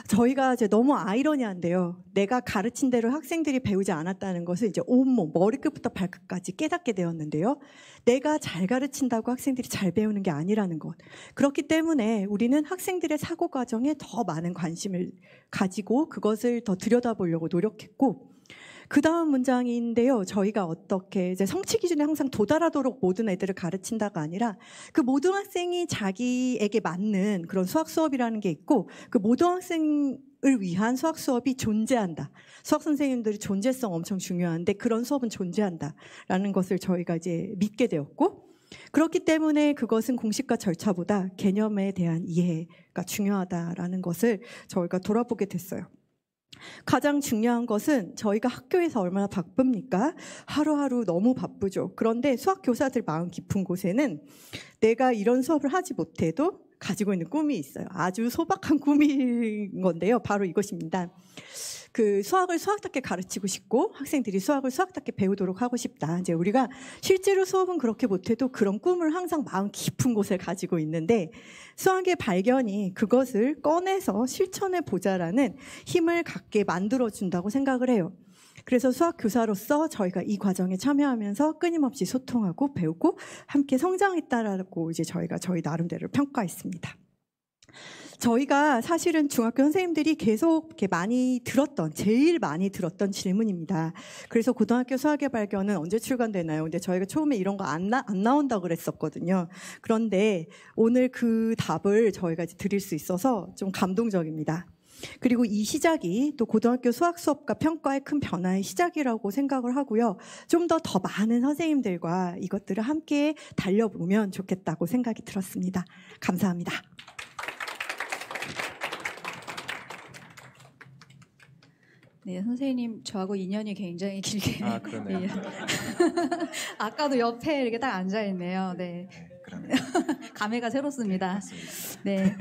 저희가 이제 너무 아이러니한데요. 내가 가르친 대로 학생들이 배우지 않았다는 것을 이제 온몸, 머리끝부터 발끝까지 깨닫게 되었는데요. 내가 잘 가르친다고 학생들이 잘 배우는 게 아니라는 것. 그렇기 때문에 우리는 학생들의 사고 과정에 더 많은 관심을 가지고 그것을 더 들여다보려고 노력했고, 그 다음 문장인데요. 저희가 어떻게 이제 성취 기준에 항상 도달하도록 모든 애들을 가르친다가 아니라 그 모든 학생이 자기에게 맞는 그런 수학 수업이라는 게 있고 그 모든 학생을 위한 수학 수업이 존재한다. 수학 선생님들의 존재성 엄청 중요한데 그런 수업은 존재한다라는 것을 저희가 이제 믿게 되었고, 그렇기 때문에 그것은 공식과 절차보다 개념에 대한 이해가 중요하다라는 것을 저희가 돌아보게 됐어요. 가장 중요한 것은 저희가 학교에서 얼마나 바쁩니까? 하루하루 너무 바쁘죠. 그런데 수학 교사들 마음 깊은 곳에는 내가 이런 수업을 하지 못해도 가지고 있는 꿈이 있어요. 아주 소박한 꿈인 건데요. 바로 이것입니다. 그 수학을 수학답게 가르치고 싶고 학생들이 수학을 수학답게 배우도록 하고 싶다. 이제 우리가 실제로 수업은 그렇게 못해도 그런 꿈을 항상 마음 깊은 곳에 가지고 있는데 수학의 발견이 그것을 꺼내서 실천해 보자라는 힘을 갖게 만들어준다고 생각을 해요. 그래서 수학 교사로서 저희가 이 과정에 참여하면서 끊임없이 소통하고 배우고 함께 성장했다라고 이제 저희가 저희 나름대로 평가했습니다. 저희가 사실은 중학교 선생님들이 계속 이렇게 제일 많이 들었던 질문입니다. 그래서 고등학교 수학의 발견은 언제 출간되나요? 근데 저희가 처음에 이런 거 안 나온다고 그랬었거든요. 그런데 오늘 그 답을 저희가 이제 드릴 수 있어서 좀 감동적입니다. 그리고 이 시작이 또 고등학교 수학 수업과 평가의 큰 변화의 시작이라고 생각을 하고요. 좀 더 많은 선생님들과 이것들을 함께 달려보면 좋겠다고 생각이 들었습니다. 감사합니다. 네, 선생님 저하고 인연이 굉장히 길게. 아, 그러네요. 예. 아까도 옆에 이렇게 딱 앉아 있네요. 네. 그러네요. 감회가 새롭습니다. 네.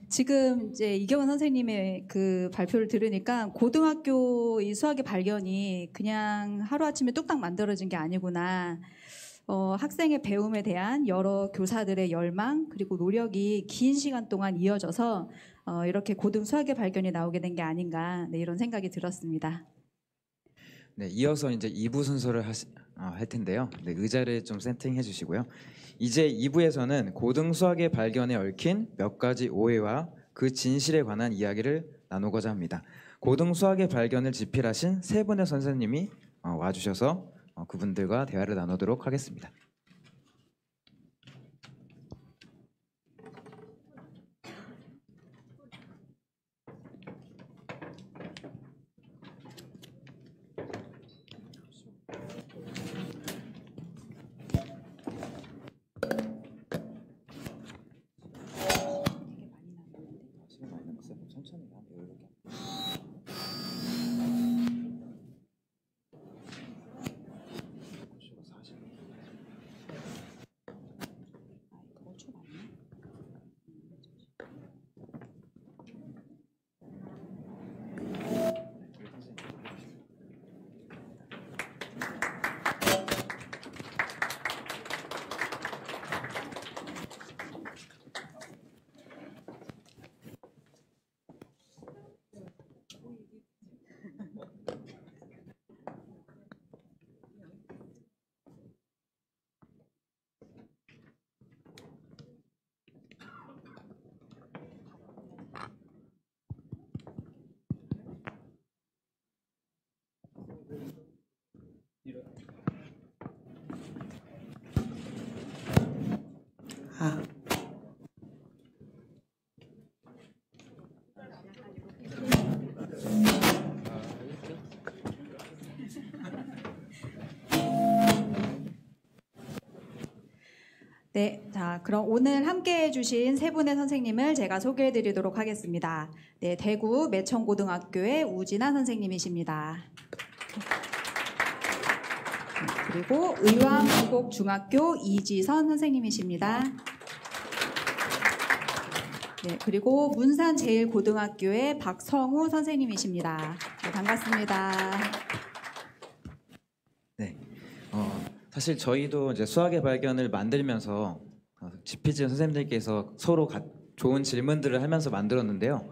지금 이제 이경원 선생님의 그 발표를 들으니까 고등학교 이 수학의 발견이 그냥 하루아침에 뚝딱 만들어진 게 아니구나. 학생의 배움에 대한 여러 교사들의 열망 그리고 노력이 긴 시간 동안 이어져서 이렇게 고등 수학의 발견이 나오게 된 게 아닌가, 네, 이런 생각이 들었습니다. 네, 이어서 이제 2부 순서를 할 텐데요. 네, 의자를 좀 세팅해 주시고요. 이제 2부에서는 고등 수학의 발견에 얽힌 몇 가지 오해와 그 진실에 관한 이야기를 나누고자 합니다. 고등 수학의 발견을 집필하신 세 분의 선생님이 와주셔서 그분들과 대화를 나누도록 하겠습니다. 네, 자, 그럼 오늘 함께 해주신 세 분의 선생님을 제가 소개해드리도록 하겠습니다. 네, 대구 매천고등학교의 우진아 선생님이십니다. 그리고 의왕부곡중학교 이지선 선생님이십니다. 네, 그리고 문산제일고등학교의 박성우 선생님이십니다. 네, 반갑습니다. 네, 사실 저희도 이제 수학의 발견을 만들면서 지필진 선생님들께서 서로 좋은 질문들을 하면서 만들었는데요.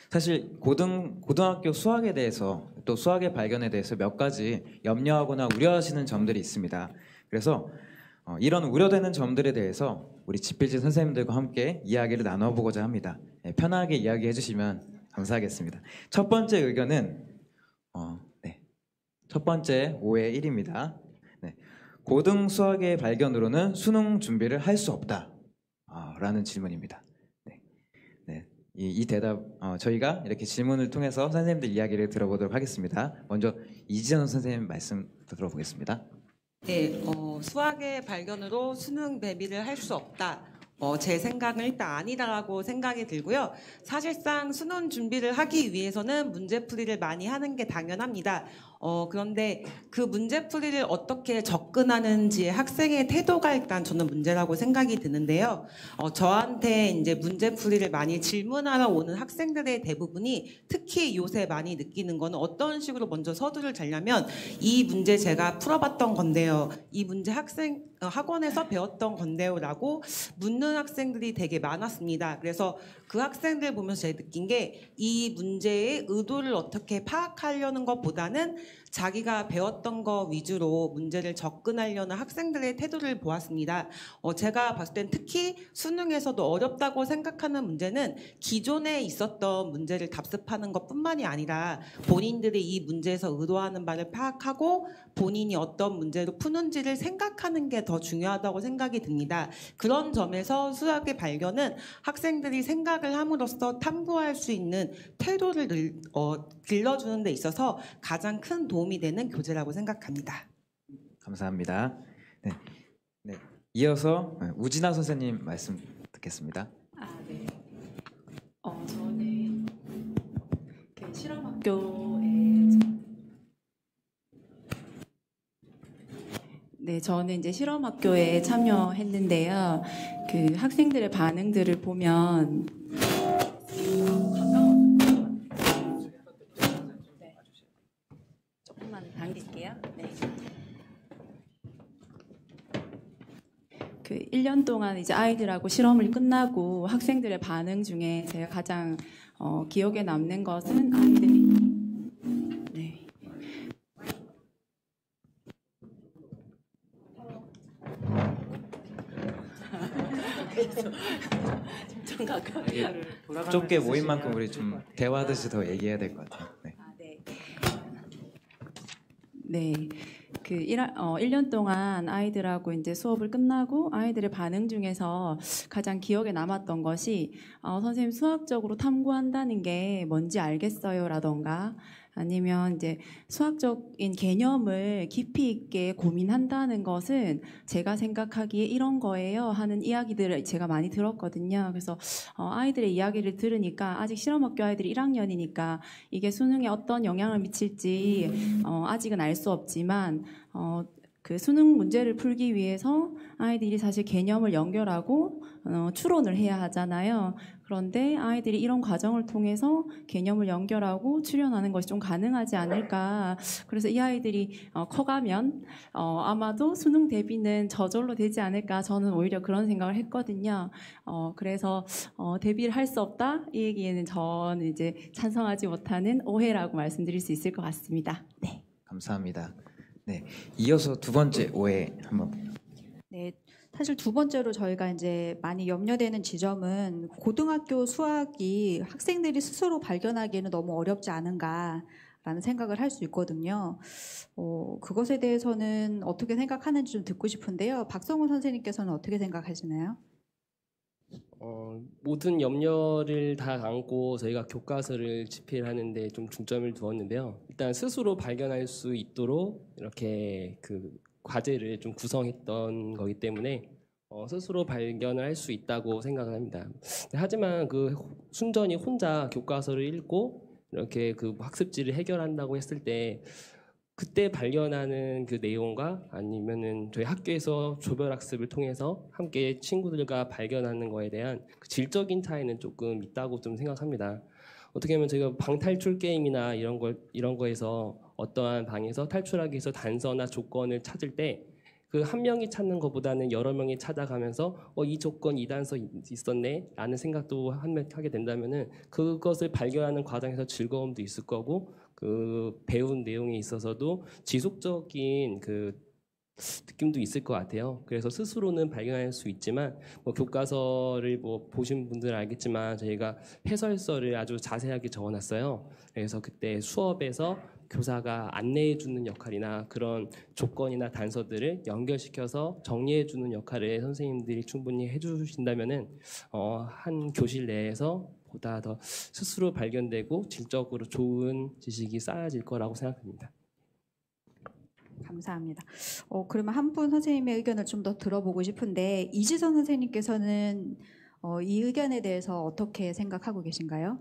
사실 고등학교 수학에 대해서 또 수학의 발견에 대해서 몇 가지 염려하거나 우려하시는 점들이 있습니다. 그래서 이런 우려되는 점들에 대해서 우리 지필진 선생님들과 함께 이야기를 나눠보고자 합니다. 네, 편하게 이야기해 주시면 감사하겠습니다. 첫 번째 의견은 첫 번째 오해 1입니다. 네, 고등 수학의 발견으로는 수능 준비를 할 수 없다 라는 질문입니다. 이 대답 저희가 이렇게 질문을 통해서 선생님들 이야기를 들어보도록 하겠습니다. 먼저 이지선 선생님 말씀 들어보겠습니다. 네, 수학의 발견으로 수능 대비를 할 수 없다. 제 생각은 일단 아니다라고 생각이 들고요. 사실상 수능 준비를 하기 위해서는 문제풀이를 많이 하는 게 당연합니다. 그런데 그 문제풀이를 어떻게 접근하는지 학생의 태도가 일단 저는 문제라고 생각이 드는데요. 저한테 이제 문제풀이를 많이 질문하러 오는 학생들의 대부분이 특히 요새 많이 느끼는 거는 어떤 식으로 먼저 서두를 잡냐면 이 문제 제가 풀어봤던 건데요. 이 문제 학원에서 배웠던 건데요 라고 묻는 학생들이 되게 많았습니다. 그래서 그 학생들 보면서 제가 느낀 게 이 문제의 의도를 어떻게 파악하려는 것보다는 자기가 배웠던 거 위주로 문제를 접근하려는 학생들의 태도를 보았습니다. 제가 봤을 땐 특히 수능에서도 어렵다고 생각하는 문제는 기존에 있었던 문제를 답습하는 것뿐만이 아니라 본인들이 이 문제에서 의도하는 바를 파악하고 본인이 어떤 문제로 푸는지를 생각하는 게 더 중요하다고 생각이 듭니다. 그런 점에서 수학의 발견은 학생들이 생각을 함으로써 탐구할 수 있는 태도를 길러주는 데 있어서 가장 큰 도움이 되는 교재라고 생각합니다. 감사합니다. 네. 이어서 우진아 선생님 말씀 듣겠습니다. 네. 저는 실험학교에 저는 이제 실험학교에 참여했는데요. 그 학생들의 반응들을 보면 조금만 당길게요. 네. 그 1년 동안 이제 아이들하고 실험을 끝나고 학생들의 반응 중에 제가 가장 기억에 남는 것은 아이들이 좀 가까이 좁게 모인 만큼 우리 좀 대화하듯이 더 얘기해야 될 것 같아요. 네. 그 1년 동안 아이들하고 이제 수업을 끝나고 아이들의 반응 중에서 가장 기억에 남았던 것이 선생님 수학적으로 탐구한다는 게 뭔지 알겠어요라던가 아니면 이제 수학적인 개념을 깊이 있게 고민한다는 것은 제가 생각하기에 이런 거예요 하는 이야기들을 제가 많이 들었거든요. 그래서 아이들의 이야기를 들으니까 아직 실험학교 아이들이 1학년이니까 이게 수능에 어떤 영향을 미칠지 아직은 알 수 없지만 그 수능 문제를 풀기 위해서 아이들이 사실 개념을 연결하고 추론을 해야 하잖아요. 그런데 아이들이 이런 과정을 통해서 개념을 연결하고 추론하는 것이 좀 가능하지 않을까. 그래서 이 아이들이 커가면 아마도 수능 대비는 저절로 되지 않을까. 저는 오히려 그런 생각을 했거든요. 그래서 대비를 할 수 없다? 이 얘기에는 저는 이제 찬성하지 못하는 오해라고 말씀드릴 수 있을 것 같습니다. 네. 감사합니다. 네, 이어서 두 번째 오해 한번. 네, 사실 두 번째로 저희가 이제 많이 염려되는 지점은 고등학교 수학이 학생들이 스스로 발견하기에는 너무 어렵지 않은가라는 생각을 할 수 있거든요. 그것에 대해서는 어떻게 생각하는지 좀 듣고 싶은데요. 박성우 선생님께서는 어떻게 생각하시나요? 모든 염려를 다 안고 저희가 교과서를 집필 하는데 좀 중점을 두었는데요. 일단 스스로 발견할 수 있도록 이렇게 그 과제를 좀 구성했던 거기 때문에 스스로 발견을 할 수 있다고 생각을 합니다. 하지만 그 순전히 혼자 교과서를 읽고 이렇게 그 학습지를 해결한다고 했을 때 그때 발견하는 그 내용과 아니면은 저희 학교에서 조별학습을 통해서 함께 친구들과 발견하는 거에 대한 그 질적인 차이는 조금 있다고 좀 생각합니다. 어떻게 보면 저희가 방탈출 게임이나 이런 거에서 어떠한 방에서 탈출하기 위해서 단서나 조건을 찾을 때 그 한 명이 찾는 것보다는 여러 명이 찾아가면서 이 조건 이 단서 있었네 라는 생각도 하게 된다면은 그것을 발견하는 과정에서 즐거움도 있을 거고 그 배운 내용에 있어서도 지속적인 그 느낌도 있을 것 같아요. 그래서 스스로는 발견할 수 있지만 교과서를 보신 분들은 알겠지만 저희가 해설서를 아주 자세하게 적어놨어요. 그래서 그때 수업에서 교사가 안내해주는 역할이나 그런 조건이나 단서들을 연결시켜서 정리해주는 역할을 선생님들이 충분히 해주신다면은 한 교실 내에서 보다 더 스스로 발견되고 질적으로 좋은 지식이 쌓여질 거라고 생각합니다. 감사합니다. 그러면 한 분 선생님의 의견을 좀 더 들어보고 싶은데 이지선 선생님께서는 이 의견에 대해서 어떻게 생각하고 계신가요?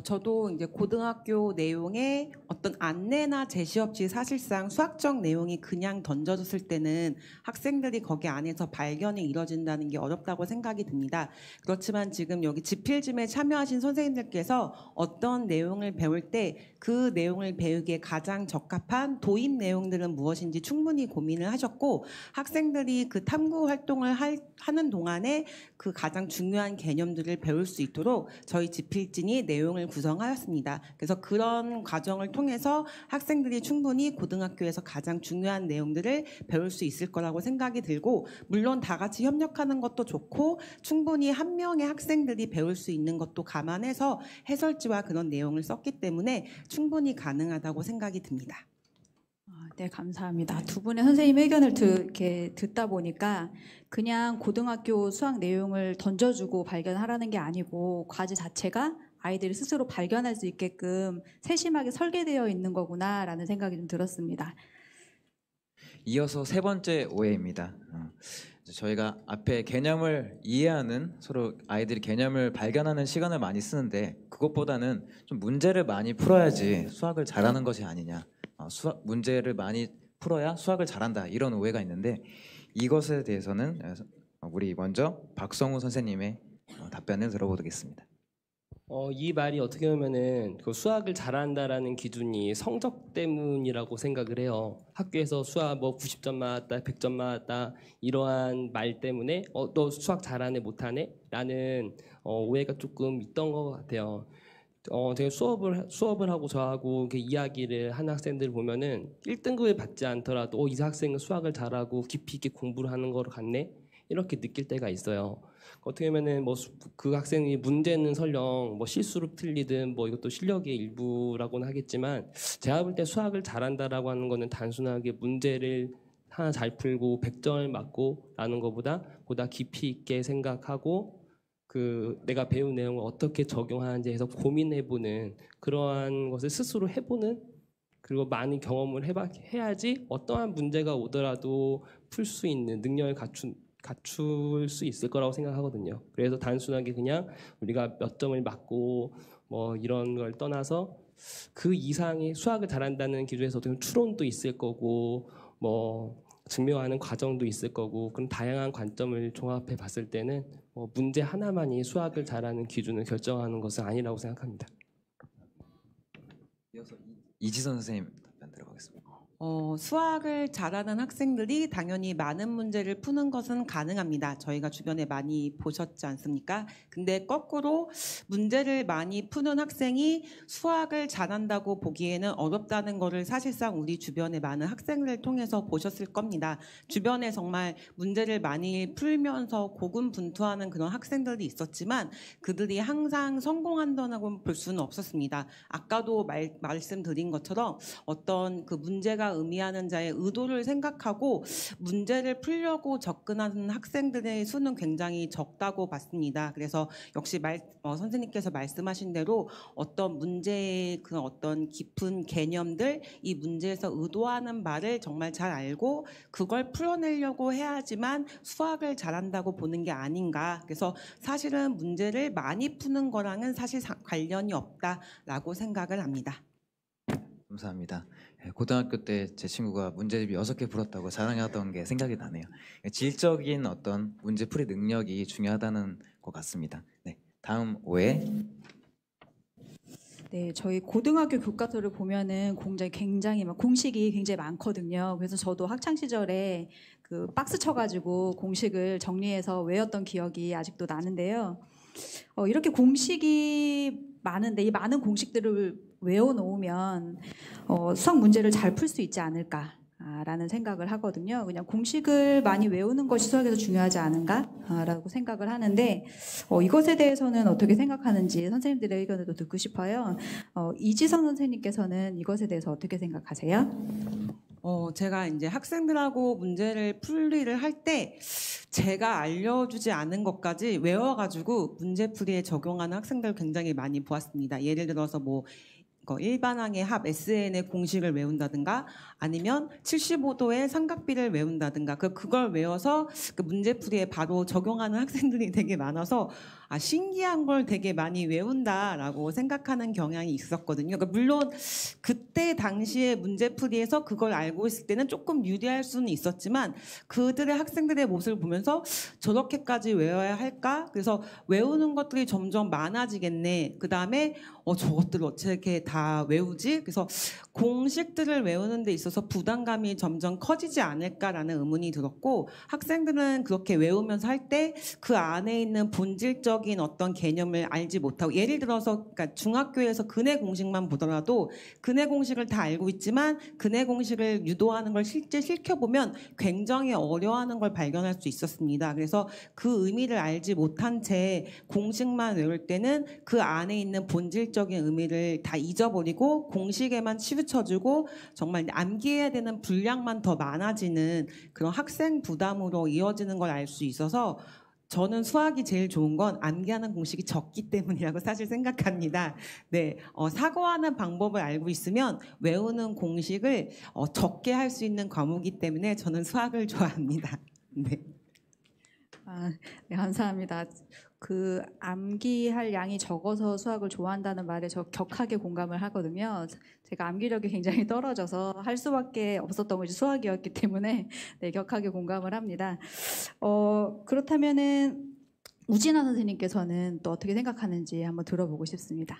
저도 이제 고등학교 내용에 어떤 안내나 제시 없이 사실상 수학적 내용이 그냥 던져졌을 때는 학생들이 거기 안에서 발견이 이뤄진다는 게 어렵다고 생각이 듭니다. 그렇지만 지금 여기 집필짐에 참여하신 선생님들께서 어떤 내용을 배울 때 그 내용을 배우기에 가장 적합한 도입 내용들은 무엇인지 충분히 고민을 하셨고 학생들이 그 탐구 활동을 하는 동안에 그 가장 중요한 개념들을 배울 수 있도록 저희 집필진이 내용을 구성하였습니다. 그래서 그런 과정을 통해서 학생들이 충분히 고등학교에서 가장 중요한 내용들을 배울 수 있을 거라고 생각이 들고 물론 다 같이 협력하는 것도 좋고 충분히 한 명의 학생들이 배울 수 있는 것도 감안해서 해설지와 그런 내용을 썼기 때문에 충분히 가능하다고 생각이 듭니다. 네, 감사합니다. 두 분의 선생님 의견을 이렇게 듣다 보니까 그냥 고등학교 수학 내용을 던져주고 발견하라는 게 아니고 과제 자체가 아이들이 스스로 발견할 수 있게끔 세심하게 설계되어 있는 거구나라는 생각이 좀 들었습니다. 이어서 세 번째 오해입니다. 저희가 앞에 개념을 이해하는 서로 아이들이 개념을 발견하는 시간을 많이 쓰는데 그것보다는 좀 문제를 많이 풀어야지 수학을 잘하는 것이 아니냐. 문제를 많이 풀어야 수학을 잘한다 이런 오해가 있는데 이것에 대해서는 우리 먼저 박성우 선생님의 답변을 들어보겠습니다. 이 말이 어떻게 보면은 그 수학을 잘한다라는 기준이 성적 때문이라고 생각을 해요. 학교에서 수학 90점 맞았다, 100점 맞았다 이러한 말 때문에 너 수학 잘하네 못하네 라는 오해가 조금 있던 것 같아요. 제가 수업을 하고 저하고 이렇게 이야기를 하는 학생들 보면은 1등급을 받지 않더라도 이 학생은 수학을 잘하고 깊이 있게 공부를 하는 거로 같네 이렇게 느낄 때가 있어요. 어떻게 보면은 그 학생이 문제는 설령 실수로 틀리든 이것도 실력의 일부라고는 하겠지만 제가 볼 때 수학을 잘한다라고 하는 거는 단순하게 문제를 하나 잘 풀고 100점을 맞고 라는 것보다 보다 깊이 있게 생각하고 그 내가 배운 내용을 어떻게 적용하는지 해서 고민해보는 그러한 것을 스스로 해보는 그리고 많은 경험을 해야지 어떠한 문제가 오더라도 풀 수 있는 능력을 갖출 수 있을 거라고 생각하거든요. 그래서 단순하게 그냥 우리가 몇 점을 맞고 이런 걸 떠나서 그 이상의 수학을 잘한다는 기준에서 어떻게 추론도 있을 거고 증명하는 과정도 있을 거고 그런 다양한 관점을 종합해 봤을 때는 문제 하나만이 수학을 잘하는 기준을 결정하는 것은 아니라고 생각합니다. 이어서 이지선 선생님 답변 들어가겠습니다. 수학을 잘하는 학생들이 당연히 많은 문제를 푸는 것은 가능합니다. 저희가 주변에 많이 보셨지 않습니까? 근데 거꾸로 문제를 많이 푸는 학생이 수학을 잘한다고 보기에는 어렵다는 것을 사실상 우리 주변의 많은 학생들을 통해서 보셨을 겁니다. 주변에 정말 문제를 많이 풀면서 고군분투하는 그런 학생들이 있었지만 그들이 항상 성공한다고 볼 수는 없었습니다. 아까도 말씀드린 것처럼 어떤 그 문제가 의미하는 자의 의도를 생각하고 문제를 풀려고 접근하는 학생들의 수는 굉장히 적다고 봤습니다. 그래서 역시 선생님께서 말씀하신 대로 어떤 문제의 그 어떤 깊은 개념들, 이 문제에서 의도하는 바를 정말 잘 알고 그걸 풀어내려고 해야지만 수학을 잘한다고 보는 게 아닌가. 그래서 사실은 문제를 많이 푸는 거랑은 사실 관련이 없다라고 생각을 합니다. 감사합니다. 고등학교 때 제 친구가 문제집이 6개 풀었다고 자랑하던 게 생각이 나네요. 질적인 어떤 문제풀이 능력이 중요하다는 것 같습니다. 네, 다음 5회. 네, 저희 고등학교 교과서를 보면은 굉장히 공식이 굉장히 많거든요. 그래서 저도 학창 시절에 그 박스 쳐가지고 공식을 정리해서 외웠던 기억이 아직도 나는데요. 이렇게 공식이 많은데 이 많은 공식들을 외워놓으면 수학 문제를 잘 풀 수 있지 않을까라는 생각을 하거든요. 그냥 공식을 많이 외우는 것이 수학에서 중요하지 않은가라고 생각을 하는데 이것에 대해서는 어떻게 생각하는지 선생님들의 의견을 또 듣고 싶어요. 이지선 선생님께서는 이것에 대해서 어떻게 생각하세요? 제가 이제 학생들하고 문제를 풀이를 할 때 제가 알려주지 않은 것까지 외워가지고 문제풀이에 적용하는 학생들 굉장히 많이 보았습니다. 예를 들어서 일반항의 합 SN의 공식을 외운다든가 아니면 75도의 삼각비를 외운다든가 그걸 외워서 그 문제풀이에 바로 적용하는 학생들이 되게 많아서 신기한 걸 되게 많이 외운다라고 생각하는 경향이 있었거든요. 그러니까 물론 그때 당시에 문제풀이에서 그걸 알고 있을 때는 조금 유리할 수는 있었지만 그들의 학생들의 모습을 보면서 저렇게까지 외워야 할까? 그래서 외우는 것들이 점점 많아지겠네. 그 다음에 저것들을 어떻게 다 외우지? 그래서 공식들을 외우는 데 있어서 부담감이 점점 커지지 않을까라는 의문이 들었고 학생들은 그렇게 외우면서 할 때 그 안에 있는 본질적인 어떤 개념을 알지 못하고 예를 들어서 그러니까 중학교에서 근해 공식만 보더라도 근해 공식을 다 알고 있지만 근해 공식을 유도하는 걸 실제 실켜보면 굉장히 어려워하는 걸 발견할 수 있었습니다. 그래서 그 의미를 알지 못한 채 공식만 외울 때는 그 안에 있는 본질적인 의미를 다 잊어버리고 공식에만 치우쳐주고 정말 암기해야 되는 분량만 더 많아지는 그런 학생 부담으로 이어지는 걸 알 수 있어서 저는 수학이 제일 좋은 건 암기하는 공식이 적기 때문이라고 사실 생각합니다. 네, 사고하는 방법을 알고 있으면 외우는 공식을 적게 할 수 있는 과목이기 때문에 저는 수학을 좋아합니다. 네. 네, 감사합니다. 그 암기할 양이 적어서 수학을 좋아한다는 말에 저 격하게 공감을 하거든요. 제가 암기력이 굉장히 떨어져서 할 수밖에 없었던 것이 수학이었기 때문에 네, 격하게 공감을 합니다. 그렇다면은 우진아 선생님께서는 또 어떻게 생각하는지 한번 들어보고 싶습니다.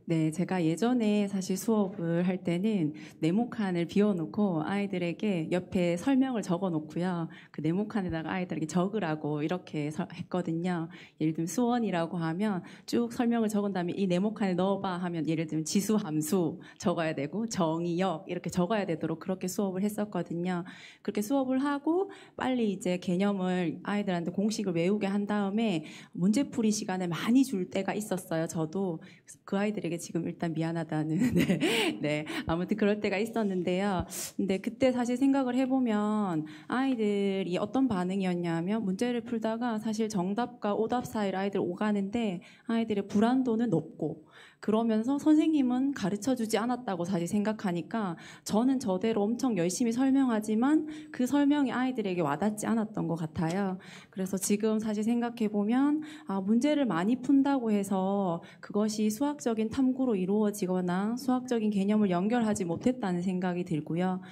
네, 제가 예전에 사실 수업을 할 때는 네모칸을 비워놓고 아이들에게 옆에 설명을 적어놓고요. 그 네모칸에다가 아이들에게 적으라고 이렇게 했거든요. 예를 들면 수원이라고 하면 쭉 설명을 적은 다음에 이 네모칸에 넣어봐 하면 예를 들면 지수함수 적어야 되고 정의역 이렇게 적어야 되도록 그렇게 수업을 했었거든요. 그렇게 수업을 하고 빨리 이제 개념을 아이들한테 공식을 외우게 한 다음에 문제풀이 시간에 많이 줄 때가 있었어요. 저도 그 아이들에게 지금 일단 미안하다는 네, 아무튼 그럴 때가 있었는데요. 근데 그때 사실 생각을 해보면 아이들이 어떤 반응이었냐면 문제를 풀다가 사실 정답과 오답 사이를 아이들 오가는데 아이들의 불안도는 높고 그러면서 선생님은 가르쳐주지 않았다고 사실 생각하니까 저는 저대로 엄청 열심히 설명하지만 그 설명이 아이들에게 와닿지 않았던 것 같아요. 그래서 지금 사실 생각해보면 문제를 많이 푼다고 해서 그것이 수학적인 탐구로 이루어지거나 수학적인 개념을 연결하지 못했다는 생각이 들고요.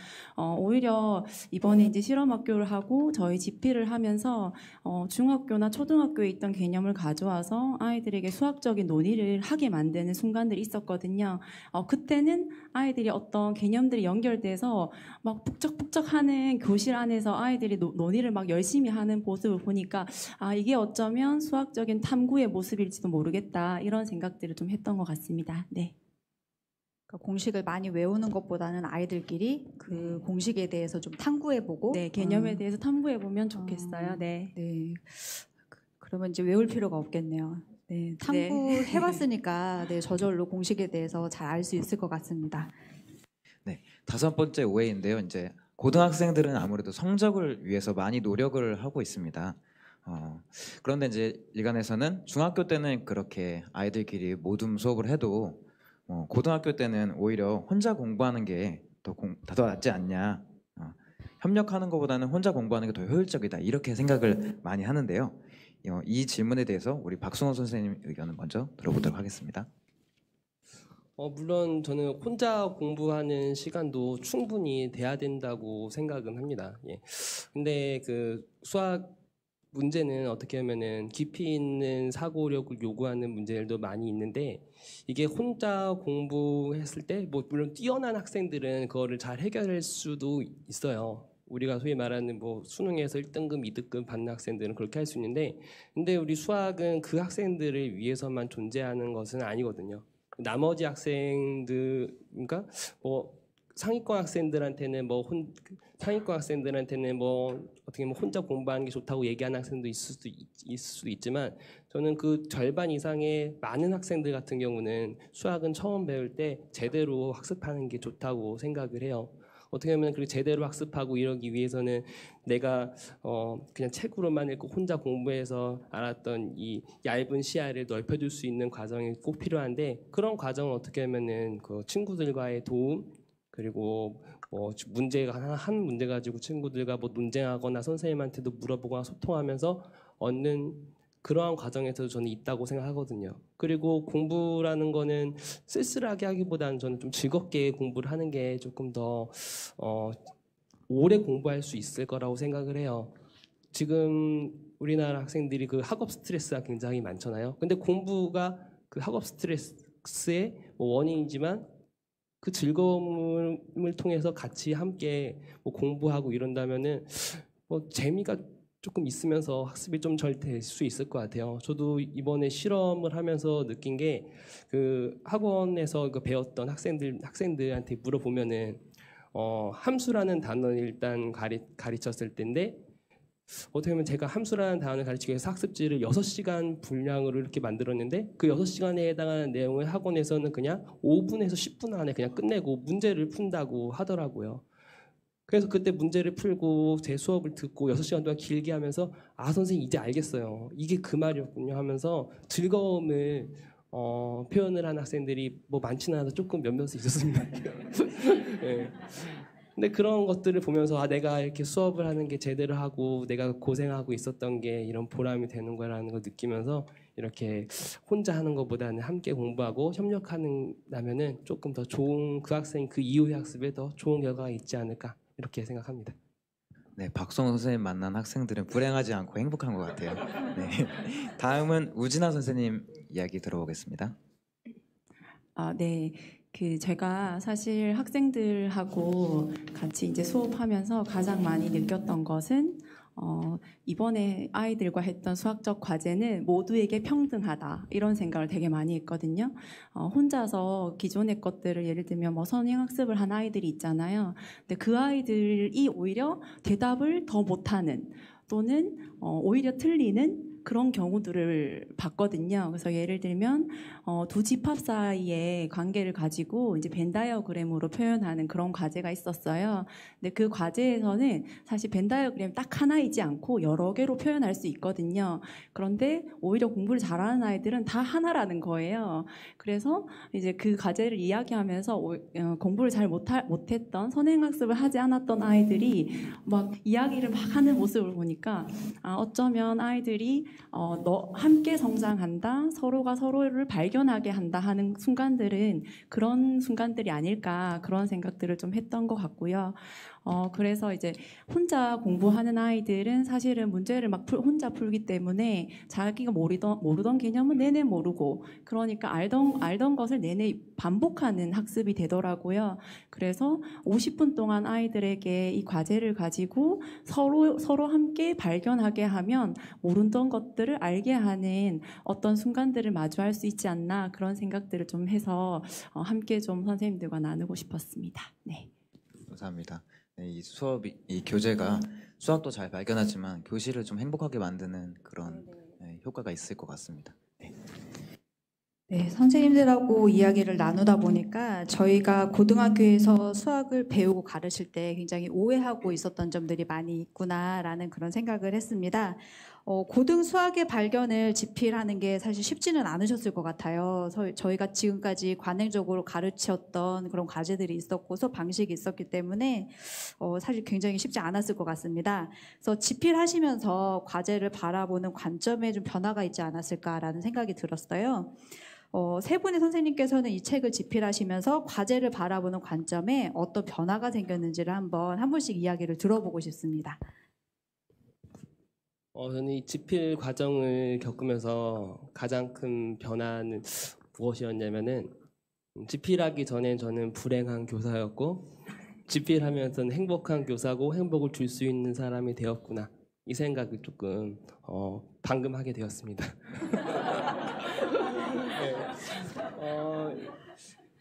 오히려 이번에 이제 실험학교를 하고 저희 집필을 하면서 중학교나 초등학교에 있던 개념을 가져와서 아이들에게 수학적인 논의를 하게 만드는 순간들이 있었거든요. 그때는 아이들이 어떤 개념들이 연결돼서 막 북적북적하는 교실 안에서 아이들이 논의를 막 열심히 하는 모습을 보니까 이게 어쩌면 수학적인 탐구의 모습일지도 모르겠다 이런 생각들을 좀 했던 것 같습니다. 네. 공식을 많이 외우는 것보다는 아이들끼리 그 공식에 대해서 좀 탐구해보고 네, 개념에 대해서 탐구해보면 좋겠어요. 네. 네. 그러면 이제 외울 필요가 없겠네요. 네, 탐구해봤으니까 네, 저절로 공식에 대해서 잘 알 수 있을 것 같습니다. 네, 5번째 오해인데요. 이제 고등학생들은 아무래도 성적을 위해서 많이 노력을 하고 있습니다. 그런데 이제 일간에서는 중학교 때는 그렇게 아이들끼리 모둠 수업을 해도 고등학교 때는 오히려 혼자 공부하는 게 더 낫지 않냐. 협력하는 것보다는 혼자 공부하는 게 더 효율적이다. 이렇게 생각을 많이 하는데요. 이 질문에 대해서 우리 박승호 선생님 의견을 먼저 들어보도록 하겠습니다. 물론 저는 혼자 공부하는 시간도 충분히 돼야 된다고 생각은 합니다. 예. 근데 그 수학 문제는 어떻게 하면은 깊이 있는 사고력을 요구하는 문제들도 많이 있는데 이게 혼자 공부했을 때 뭐 물론 뛰어난 학생들은 그거를 잘 해결할 수도 있어요. 우리가 소위 말하는 뭐 수능에서 1등급, 2등급 받는 학생들은 그렇게 할 수 있는데 근데 우리 수학은 그 학생들을 위해서만 존재하는 것은 아니거든요. 나머지 학생들, 그러니까 뭐 상위권 학생들한테는 상위권 학생들한테는 어떻게 보면 혼자 공부하는 게 좋다고 얘기하는 학생도 있을 수도 있지만 저는 그 절반 이상의 많은 학생들 같은 경우는 수학은 처음 배울 때 제대로 학습하는 게 좋다고 생각을 해요. 어떻게 보면 그렇게 제대로 학습하고 이러기 위해서는 내가 그냥 책으로만 읽고 혼자 공부해서 알았던 이 얇은 시야를 넓혀줄 수 있는 과정이 꼭 필요한데 그런 과정은 어떻게 하면은 그 친구들과의 도움 그리고 문제가 한 문제 가지고 친구들과 논쟁하거나 선생님한테도 물어보거나 소통하면서 얻는 그러한 과정에서도 저는 있다고 생각하거든요. 그리고 공부라는 거는 쓸쓸하게 하기보다는 저는 좀 즐겁게 공부를 하는 게 조금 더 오래 공부할 수 있을 거라고 생각을 해요. 지금 우리나라 학생들이 그 학업 스트레스가 굉장히 많잖아요. 근데 공부가 그 학업 스트레스의 원인이지만 그 즐거움을 통해서 같이 함께 공부하고 이런다면은 재미가 조금 있으면서 학습이 좀 잘 될 수 있을 것 같아요. 저도 이번에 실험을 하면서 느낀 게 그 학원에서 배웠던 학생들한테 물어보면은 함수라는 단어를 일단 가르쳤을 때인데 어떻게 보면 제가 함수라는 단어를 가르치기 위해서 학습지를 6시간 분량으로 이렇게 만들었는데 그 6시간에 해당하는 내용을 학원에서는 그냥 5분에서 10분 안에 그냥 끝내고 문제를 푼다고 하더라고요. 그래서 그때 문제를 풀고 제 수업을 듣고 6시간 동안 길게 하면서 선생님 이제 알겠어요. 이게 그 말이었군요 하면서 즐거움을 표현을 한 학생들이 많지는 않아서 조금 몇몇 있었습니다. 네. 근데 그런 것들을 보면서 내가 이렇게 수업을 하는 게 제대로 하고 내가 고생하고 있었던 게 이런 보람이 되는 거라는 걸 느끼면서 이렇게 혼자 하는 것보다는 함께 공부하고 협력하면은 조금 더 좋은 그 학생 그 이후의 학습에 더 좋은 결과가 있지 않을까 이렇게 생각합니다. 네, 박성호 선생님 만난 학생들은 불행하지 않고 행복한 것 같아요. 네. 다음은 우진아 선생님 이야기 들어보겠습니다. 네. 제가 사실 학생들하고 같이 이제 수업하면서 가장 많이 느꼈던 것은 이번에 아이들과 했던 수학적 과제는 모두에게 평등하다 이런 생각을 되게 많이 했거든요. 혼자서 기존의 것들을 예를 들면 선행학습을 한 아이들이 있잖아요. 근데 그 아이들이 오히려 대답을 더 못하는 또는 오히려 틀리는 그런 경우들을 봤거든요. 그래서 예를 들면 두 집합 사이의 관계를 가지고 이제 벤 다이어그램으로 표현하는 그런 과제가 있었어요. 근데 그 과제에서는 사실 벤 다이어그램 딱 하나이지 않고 여러 개로 표현할 수 있거든요. 그런데 오히려 공부를 잘하는 아이들은 다 하나라는 거예요. 그래서 이제 그 과제를 이야기하면서 공부를 잘 못했던 선행학습을 하지 않았던 아이들이 막 이야기를 막 하는 모습을 보니까 어쩌면 아이들이 함께 성장한다, 서로가 서로를 발견하게 한다 하는 순간들은 그런 순간들이 아닐까 그런 생각들을 좀 했던 것 같고요. 그래서 이제 혼자 공부하는 아이들은 사실은 문제를 막 혼자 풀기 때문에 자기가 모르던 개념은 내내 모르고 그러니까 알던 것을 내내 반복하는 학습이 되더라고요. 그래서 50분 동안 아이들에게 이 과제를 가지고 서로 함께 발견하게 하면 모르던 것들을 알게 하는 어떤 순간들을 마주할 수 있지 않나 그런 생각들을 좀 해서 함께 좀 선생님들과 나누고 싶었습니다. 네. 감사합니다. 네, 이 교재가 수학도 잘 발견하지만 교실을 좀 행복하게 만드는 그런 효과가 있을 것 같습니다. 네. 네, 선생님들하고 이야기를 나누다 보니까 저희가 고등학교에서 수학을 배우고 가르칠 때 굉장히 오해하고 있었던 점들이 많이 있구나라는 그런 생각을 했습니다. 고등 수학의 발견을 집필하는 게 사실 쉽지는 않으셨을 것 같아요. 저희가 지금까지 관행적으로 가르쳤던 그런 과제들이 있었고 수업 방식이 있었기 때문에 사실 굉장히 쉽지 않았을 것 같습니다. 그래서 집필하시면서 과제를 바라보는 관점에 좀 변화가 있지 않았을까라는 생각이 들었어요. 세 분의 선생님께서는 이 책을 집필하시면서 과제를 바라보는 관점에 어떤 변화가 생겼는지를 한번 한 분씩 이야기를 들어보고 싶습니다. 저는 이 집필 과정을 겪으면서 가장 큰 변화는 무엇이었냐면은 집필하기 전에 저는 불행한 교사였고 집필하면서는 행복한 교사고 행복을 줄 수 있는 사람이 되었구나 이 생각을 조금 방금 하게 되었습니다.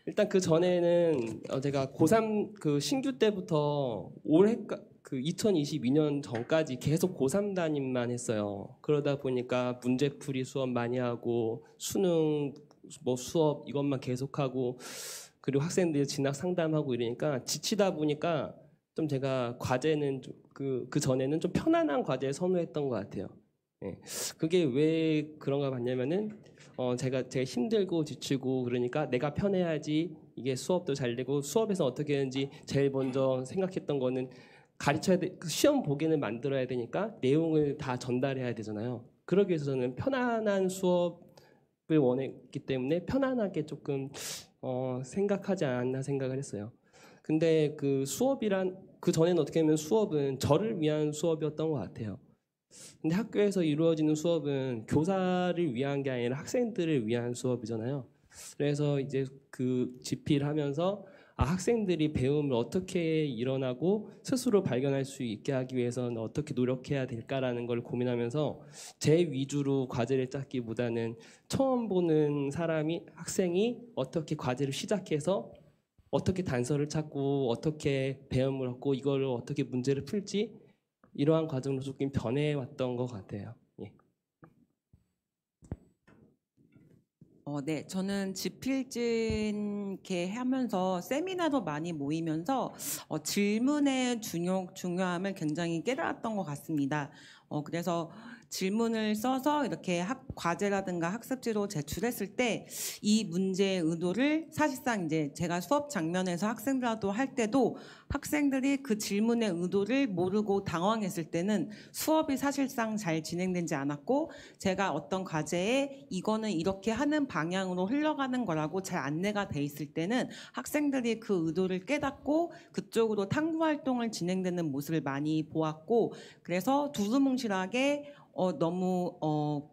일단 그 전에는 제가 고3 그 신규 때부터 올해 그 2022년 전까지 계속 고3 담임만 했어요. 그러다 보니까 문제풀이 수업 많이 하고 수능 뭐 수업 이것만 계속하고 그리고 학생들 진학 상담하고 이러니까 지치다 보니까 좀 제가 과제는 그 전에는 좀 편안한 과제를 선호했던 것 같아요. 예. 그게 왜 그런가 봤냐면은 제가 힘들고 지치고 그러니까 내가 편해야지 이게 수업도 잘 되고 수업에서 어떻게 하는지 제일 먼저 생각했던 거는 가르쳐야 돼. 시험 보기는 만들어야 되니까 내용을 다 전달해야 되잖아요. 그러기 위해서 저는 편안한 수업을 원했기 때문에 편안하게 조금 생각하지 않았나 생각을 했어요. 근데 그 수업이란 그 전에는 어떻게 하면 수업은 저를 위한 수업이었던 것 같아요. 근데 학교에서 이루어지는 수업은 교사를 위한 게 아니라 학생들을 위한 수업이잖아요. 그래서 이제 그 집필하면서 학생들이 배움을 어떻게 일어나고 스스로 발견할 수 있게 하기 위해서는 어떻게 노력해야 될까라는 걸 고민하면서 제 위주로 과제를 짰기보다는 처음 보는 학생이 어떻게 과제를 시작해서 어떻게 단서를 찾고 어떻게 배움을 얻고 이걸 어떻게 문제를 풀지 이러한 과정으로 조금 변해왔던 것 같아요. 예. 네, 저는 집필진 이렇게 하면서 세미나도 많이 모이면서 질문의 중요함을 굉장히 깨달았던 것 같습니다. 그래서 질문을 써서 이렇게 과제라든가 학습지로 제출했을 때 이 문제의 의도를 사실상 이제 제가 수업 장면에서 학생들하고 할 때도 학생들이 그 질문의 의도를 모르고 당황했을 때는 수업이 사실상 잘 진행되지 않았고 제가 어떤 과제에 이거는 이렇게 하는 방향으로 흘러가는 거라고 잘 안내가 돼 있을 때는 학생들이 그 의도를 깨닫고 그쪽으로 탐구 활동을 진행되는 모습을 많이 보았고 그래서 두루뭉실하게 너무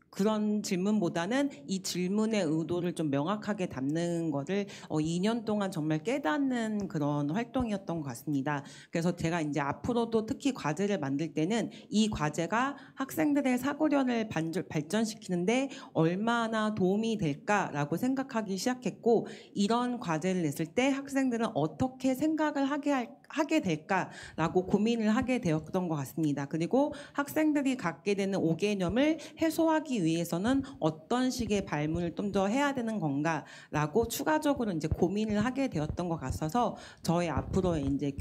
그런 질문보다는 이 질문의 의도를 좀 명확하게 담는 거를 2년 동안 정말 깨닫는 그런 활동이었던 것 같습니다. 그래서 제가 이제 앞으로도 특히 과제를 만들 때는 이 과제가 학생들의 사고력을 발전시키는데 얼마나 도움이 될까라고 생각하기 시작했고 이런 과제를 냈을 때 학생들은 어떻게 생각을 하게 될까라고 고민을 하게 되었던 것 같습니다. 그리고 학생들이 갖게 되는 오개념을 해소하기 위해서는 어떤 식의 발문을 좀 더 해야 되는 건가라고 추가적으로 이제 고민을 하게 되었던 것 같아서 저희 앞으로의 이제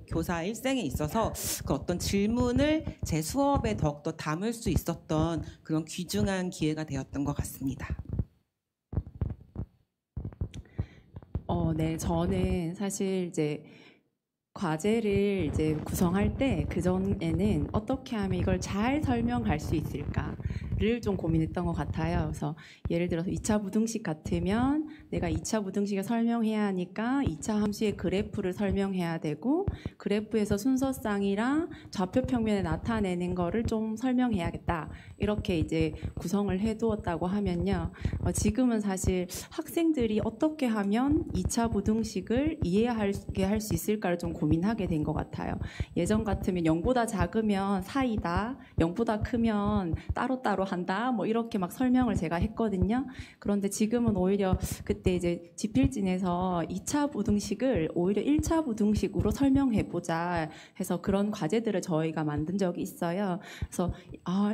교사 일생에 있어서 그 어떤 질문을 제 수업에 더욱더 담을 수 있었던 그런 귀중한 기회가 되었던 것 같습니다. 네, 저는 사실 이제 과제를 이제 구성할 때 그전에는 어떻게 하면 이걸 잘 설명할 수 있을까를 좀 고민했던 것 같아요. 그래서 예를 들어서 2차 부등식 같으면 내가 2차 부등식을 설명해야 하니까 2차 함수의 그래프를 설명해야 되고 그래프에서 순서쌍이랑 좌표 평면에 나타내는 거를 좀 설명해야겠다. 이렇게 이제 구성을 해두었다고 하면요. 지금은 사실 학생들이 어떻게 하면 2차 부등식을 이해하게 할 수 있을까를 좀 고민하게 된 것 같아요. 예전 같으면 0보다 작으면 사이다, 0보다 크면 따로따로 한다. 뭐 이렇게 막 설명을 제가 했거든요. 그런데 지금은 오히려 그때 이제 지필진에서 2차 부등식을 오히려 1차 부등식으로 설명해 보자 해서 그런 과제들을 저희가 만든 적이 있어요. 그래서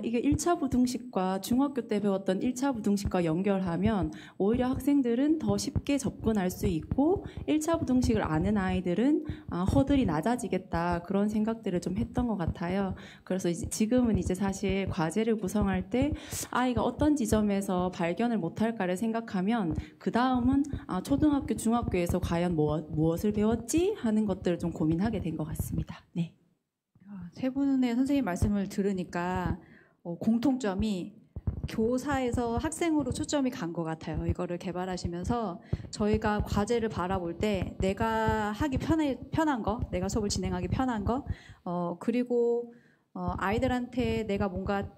이게 1차 부등식과 중학교 때 배웠던 1차 부등식과 연결하면 오히려 학생들은 더 쉽게 접근할 수 있고 1차 부등식을 아는 아이들은 허들이 낮아지겠다 그런 생각들을 좀 했던 것 같아요. 그래서 이제 지금은 이제 사실 과제를 구성할 때 아이가 어떤 지점에서 발견을 못할까를 생각하면 그 다음은 초등학교, 중학교에서 과연 무엇을 배웠지 하는 것들을 좀 고민하게 된 것 같습니다. 네. 세 분의 선생님 말씀을 들으니까 공통점이 교사에서 학생으로 초점이 간 것 같아요. 이거를 개발하시면서 저희가 과제를 바라볼 때 내가 하기 편한 거, 내가 수업을 진행하기 편한 거, 그리고 아이들한테 내가 뭔가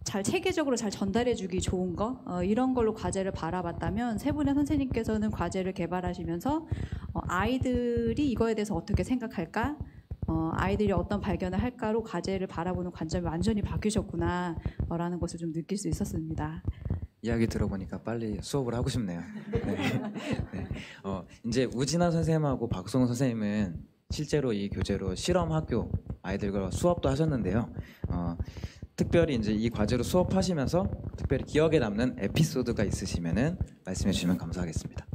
잘 체계적으로 잘 전달해주기 좋은 거 이런 걸로 과제를 바라봤다면 세 분의 선생님께서는 과제를 개발하시면서 아이들이 이거에 대해서 어떻게 생각할까? 아이들이 어떤 발견을 할까로 과제를 바라보는 관점이 완전히 바뀌셨구나 라는 것을 좀 느낄 수 있었습니다. 이야기 들어보니까 빨리 수업을 하고 싶네요. 네. 네. 이제 우진아 선생님하고 박송훈 선생님은 실제로 이 교재로 실험 학교 아이들과 수업도 하셨는데요. 특별히 이제 이 과제로 수업하시면서 특별히 기억에 남는 에피소드가 있으시면은 말씀해 주시면 감사하겠습니다.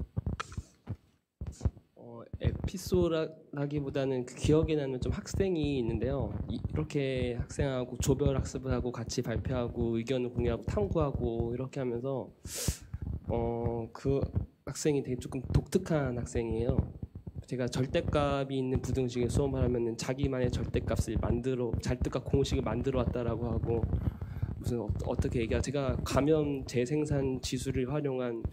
에피소드라기보다는 그 기억에 남는 좀 학생이 있는데요. 이렇게 학생하고 조별 학습을 하고 같이 발표하고 의견을 공유하고 탐구하고 이렇게 하면서 그 학생이 되게 조금 독특한 학생이에요. 제가 절대값이 있는 부등식에 수업을 하면은 자기만의 절대값을 절대값 공식을 만들어 왔다라고 하고 무슨 어떻게 얘기하 제가 감염 재생산 지수를 활용한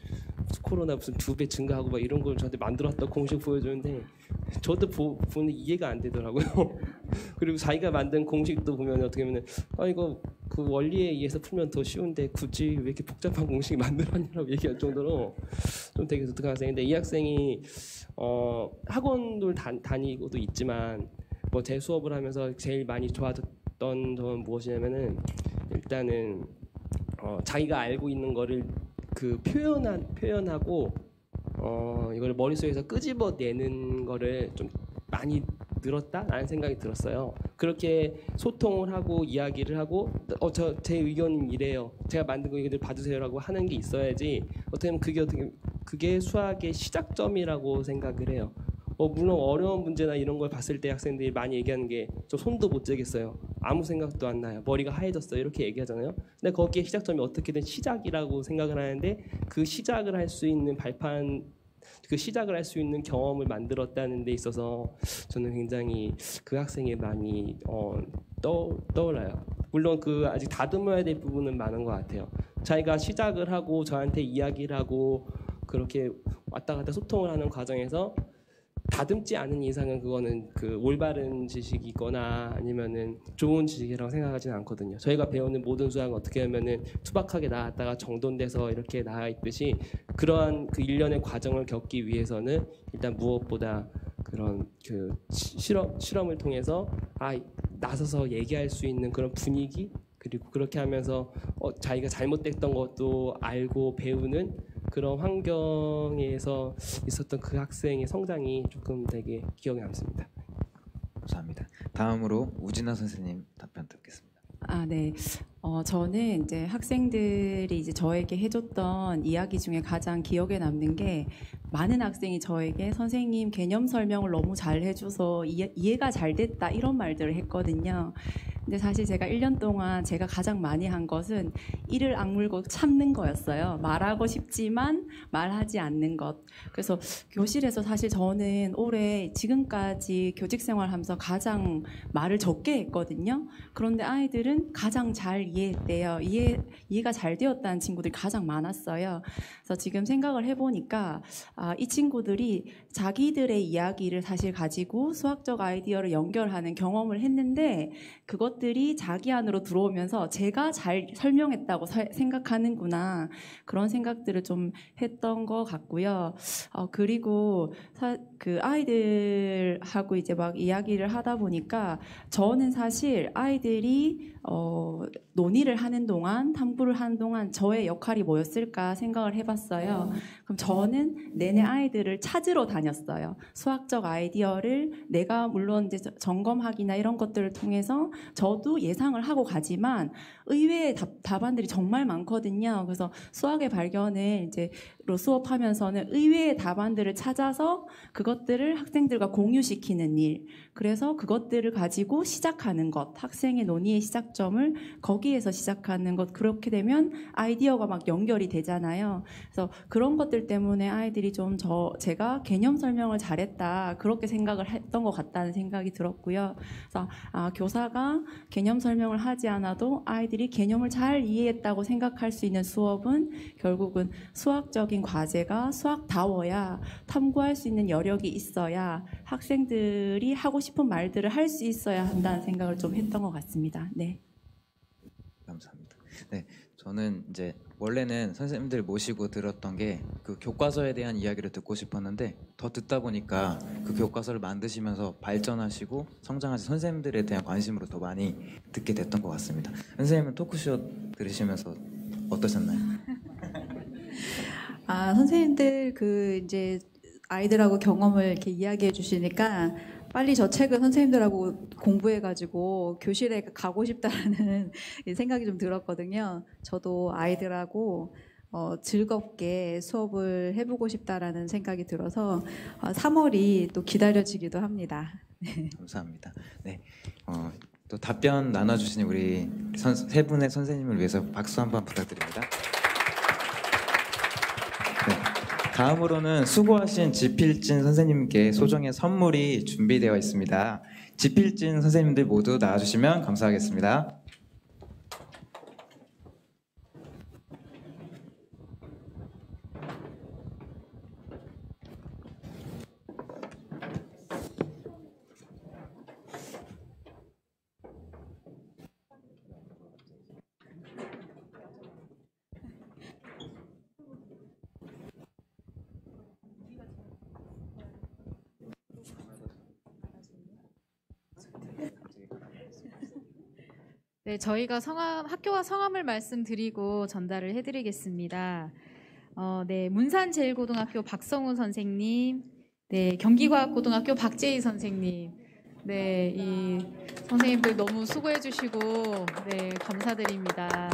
코로나 무슨 2배 증가하고 막 이런 걸 저한테 만들었다 공식 보여주는데 저도 보는 이해가 안 되더라고요. 그리고 자기가 만든 공식도 보면 어떻게 보면 이거 그 원리에 의해서 풀면 더 쉬운데 굳이 왜 이렇게 복잡한 공식 만들었냐고 얘기할 정도로 좀 되게 독특한 학생인데 이 학생이 학원을 다니고도 있지만 뭐 제 수업을 하면서 제일 많이 좋아졌던 점은 무엇이냐면은 일단은 자기가 알고 있는 거를 그 표현하고 이걸 머릿속에서 끄집어내는 거를 좀 많이 늘었다라는 생각이 들었어요. 그렇게 소통을 하고 이야기를 하고 제 의견은 이래요. 제가 만든 거 이거들 봐주세요라고 하는 게 있어야지 어떻게 보면 그게 수학의 시작점이라고 생각을 해요. 물론 어려운 문제나 이런 걸 봤을 때 학생들이 많이 얘기하는 게 저 손도 못 재겠어요. 아무 생각도 안 나요. 머리가 하얘졌어요. 이렇게 얘기하잖아요. 근데 거기에 시작점이 어떻게든 시작이라고 생각을 하는데 그 시작을 할 수 있는 그 시작을 할 수 있는 경험을 만들었다는 데 있어서 저는 굉장히 그 학생이 많이 떠올라요. 물론 그 아직 다듬어야 될 부분은 많은 것 같아요. 자기가 시작을 하고 저한테 이야기를 하고 그렇게 왔다 갔다 소통을 하는 과정에서 다듬지 않은 이상은 그거는 그 올바른 지식이거나 아니면은 좋은 지식이라고 생각하지는 않거든요. 저희가 배우는 모든 수학은 어떻게 하면은 투박하게 나왔다가 정돈돼서 이렇게 나와 있듯이 그러한 그 일련의 과정을 겪기 위해서는 일단 무엇보다 그런 그 실험을 통해서 나서서 얘기할 수 있는 그런 분위기 그리고 그렇게 하면서 자기가 잘못됐던 것도 알고 배우는 그런 환경에서 있었던 그 학생의 성장이 조금 되게 기억에 남습니다. 감사합니다. 다음으로 우진아 선생님 답변 듣겠습니다. 네. 저는 이제 학생들이 이제 저에게 해줬던 이야기 중에 가장 기억에 남는 게 많은 학생이 저에게 선생님 개념 설명을 너무 잘 해줘서 이해가 잘 됐다 이런 말들을 했거든요. 근데 사실 제가 1년 동안 제가 가장 많이 한 것은 이를 악물고 참는 거였어요. 말하고 싶지만 말하지 않는 것. 그래서 교실에서 사실 저는 올해 지금까지 교직 생활하면서 가장 말을 적게 했거든요. 그런데 아이들은 가장 잘 이해했대요. 이해가 잘 되었다는 친구들이 가장 많았어요. 그래서 지금 생각을 해보니까 이 친구들이 자기들의 이야기를 사실 가지고 수학적 아이디어를 연결하는 경험을 했는데 그것 그것들이 자기 안으로 들어오면서 제가 잘 설명했다고 생각하는구나 그런 생각들을 좀 했던 것 같고요. 그리고 그 아이들하고 이제 막 이야기를 하다 보니까 저는 사실 아이들이 논의를 하는 동안 탐구를 하는 동안 저의 역할이 뭐였을까 생각을 해봤어요. 그럼 저는 내내 아이들을 찾으러 다녔어요. 수학적 아이디어를 내가 물론 이제 점검하기나 이런 것들을 통해서 저도 예상을 하고 가지만 의외의 답안들이 정말 많거든요. 그래서 수학의 발견을 이제 수업하면서는 의외의 답안들을 찾아서 그것들을 학생들과 공유시키는 일, 그래서 그것들을 가지고 시작하는 것, 학생의 논의의 시작점을 거기에서 시작하는 것, 그렇게 되면 아이디어가 막 연결이 되잖아요. 그래서 그런 것들 때문에 아이들이 좀 제가 개념 설명을 잘했다 그렇게 생각을 했던 것 같다는 생각이 들었고요. 그래서 교사가 개념 설명을 하지 않아도 아이들이 개념을 잘 이해했다고 생각할 수 있는 수업은 결국은 수학적인 과제가 수학다워야 탐구할 수 있는 여력이 있어야 학생들이 하고 싶은 말들을 할 수 있어야 한다는 생각을 좀 했던 것 같습니다. 네. 감사합니다. 네, 저는 이제 원래는 선생님들 모시고 들었던 게 그 교과서에 대한 이야기를 듣고 싶었는데 더 듣다 보니까 그 교과서를 만드시면서 발전하시고 성장하신 선생님들에 대한 관심으로 더 많이 듣게 됐던 것 같습니다. 선생님은 토크쇼 들으시면서 어떠셨나요? 선생님들 그 이제 아이들하고 경험을 이렇게 이야기해 주시니까 빨리 저 책을 선생님들하고 공부해가지고 교실에 가고 싶다라는 생각이 좀 들었거든요. 저도 아이들하고 즐겁게 수업을 해보고 싶다라는 생각이 들어서 3월이 또 기다려지기도 합니다. 네. 감사합니다. 네, 또 답변 나눠주신 우리 세 분의 선생님을 위해서 박수 한번 부탁드립니다. 네. 다음으로는 수고하신 지필진 선생님께 소정의 선물이 준비되어 있습니다. 지필진 선생님들 모두 나와주시면 감사하겠습니다. 네, 저희가 학교와 성함을 말씀드리고 전달을 해드리겠습니다. 네, 문산제일고등학교 박성우 선생님, 네, 경기과학고등학교 박재희 선생님, 네, 이 선생님들 너무 수고해주시고, 네, 감사드립니다.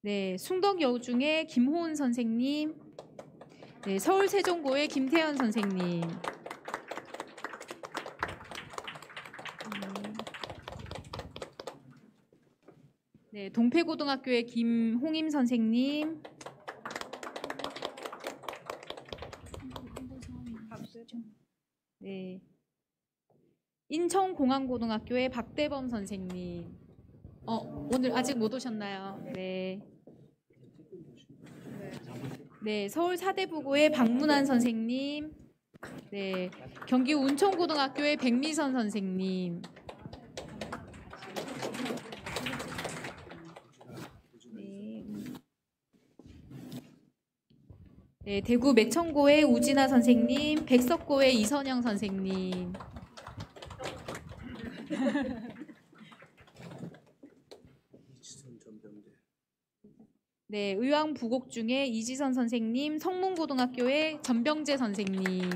네, 숭덕여중의 김호은 선생님, 네, 서울세종고의 김태현 선생님. 네, 동패고등학교의 김홍임 선생님, 네, 인천공항고등학교의 박대범 선생님. 오늘 아직 못 오셨나요? 네. 네, 서울 사대부고의 박문환 선생님, 네, 경기 운천고등학교의 백미선 선생님. 네, 대구 매천고의 우진아 선생님, 백석고의 이선영 선생님. 네, 의왕 부곡중의 이지선 선생님, 성문고등학교의 전병재 선생님.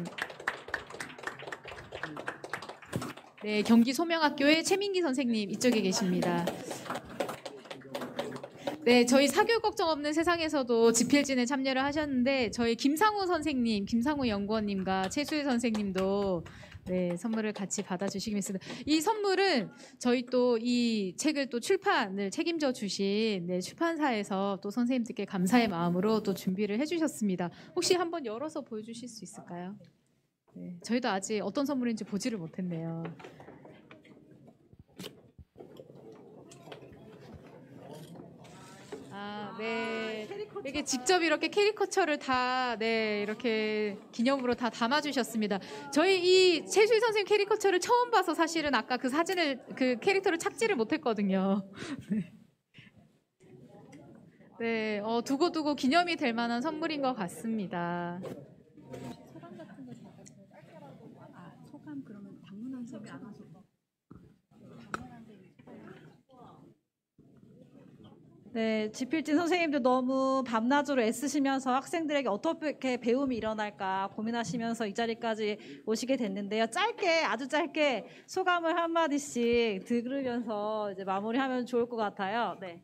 네, 경기 소명학교의 최민기 선생님 이쪽에 계십니다. 네, 저희 사교육 걱정 없는 세상에서도 지필진에 참여를 하셨는데 저희 김상우 선생님, 김상우 연구원님과 최수혜 선생님도 네, 선물을 같이 받아주시겠습니다. 이 선물은 저희 또 이 책을 또 출판을 책임져 주신 네, 출판사에서 또 선생님들께 감사의 마음으로 또 준비를 해주셨습니다. 혹시 한번 열어서 보여주실 수 있을까요? 네, 저희도 아직 어떤 선물인지 보지를 못했네요. 네. 이게 직접 이렇게 캐리커처를 다 이렇게 기념으로 다 담아주셨습니다. 저희 이 최수희 선생님 캐리커처를 처음 봐서 사실은 아까 그 사진을 그 캐릭터를 찾지를 못했거든요. 네, 두고두고 기념이 될 만한 선물인 것 같습니다. 소감 같은 거 소감 그러면 방문한 셈이 안 와서 네, 지필진 선생님도 너무 밤낮으로 애쓰시면서 학생들에게 어떻게 배움이 일어날까 고민하시면서 이 자리까지 오시게 됐는데요. 아주 짧게 소감을 한마디씩 들으면서 이제 마무리하면 좋을 것 같아요. 네.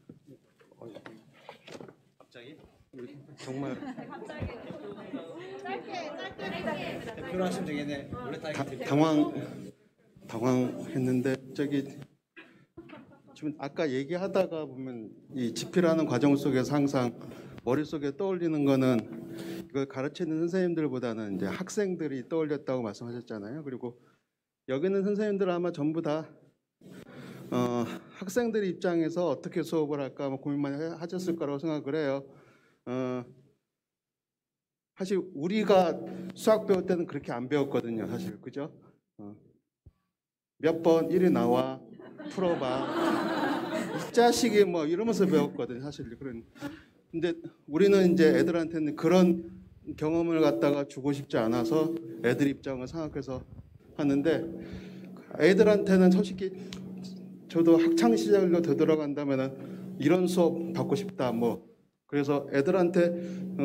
갑자기? 정말 짧게. 필요하시면 되겠네. 당황했는데 지금 아까 얘기하다가 보면 이 집필하는 과정 속에서 항상 머릿속에 떠올리는 거는 이걸 가르치는 선생님들보다는 이제 학생들이 떠올렸다고 말씀하셨잖아요. 그리고 여기 있는 선생님들 아마 전부 다 학생들 입장에서 어떻게 수업을 할까 고민 많이 하셨을 거라고 생각을 해요. 사실 우리가 수학 배울 때는 그렇게 안 배웠거든요. 사실 그죠? 몇 번 이리 나와 풀어봐. 이 자식이 뭐 이러면서 배웠거든요. 사실 근데 우리는 이제 애들한테는 그런 경험을 갖다가 주고 싶지 않아서 애들 입장을 생각해서 하는데 애들한테는 솔직히 저도 학창 시절로 되돌아간다면은 이런 수업 받고 싶다 그래서 애들한테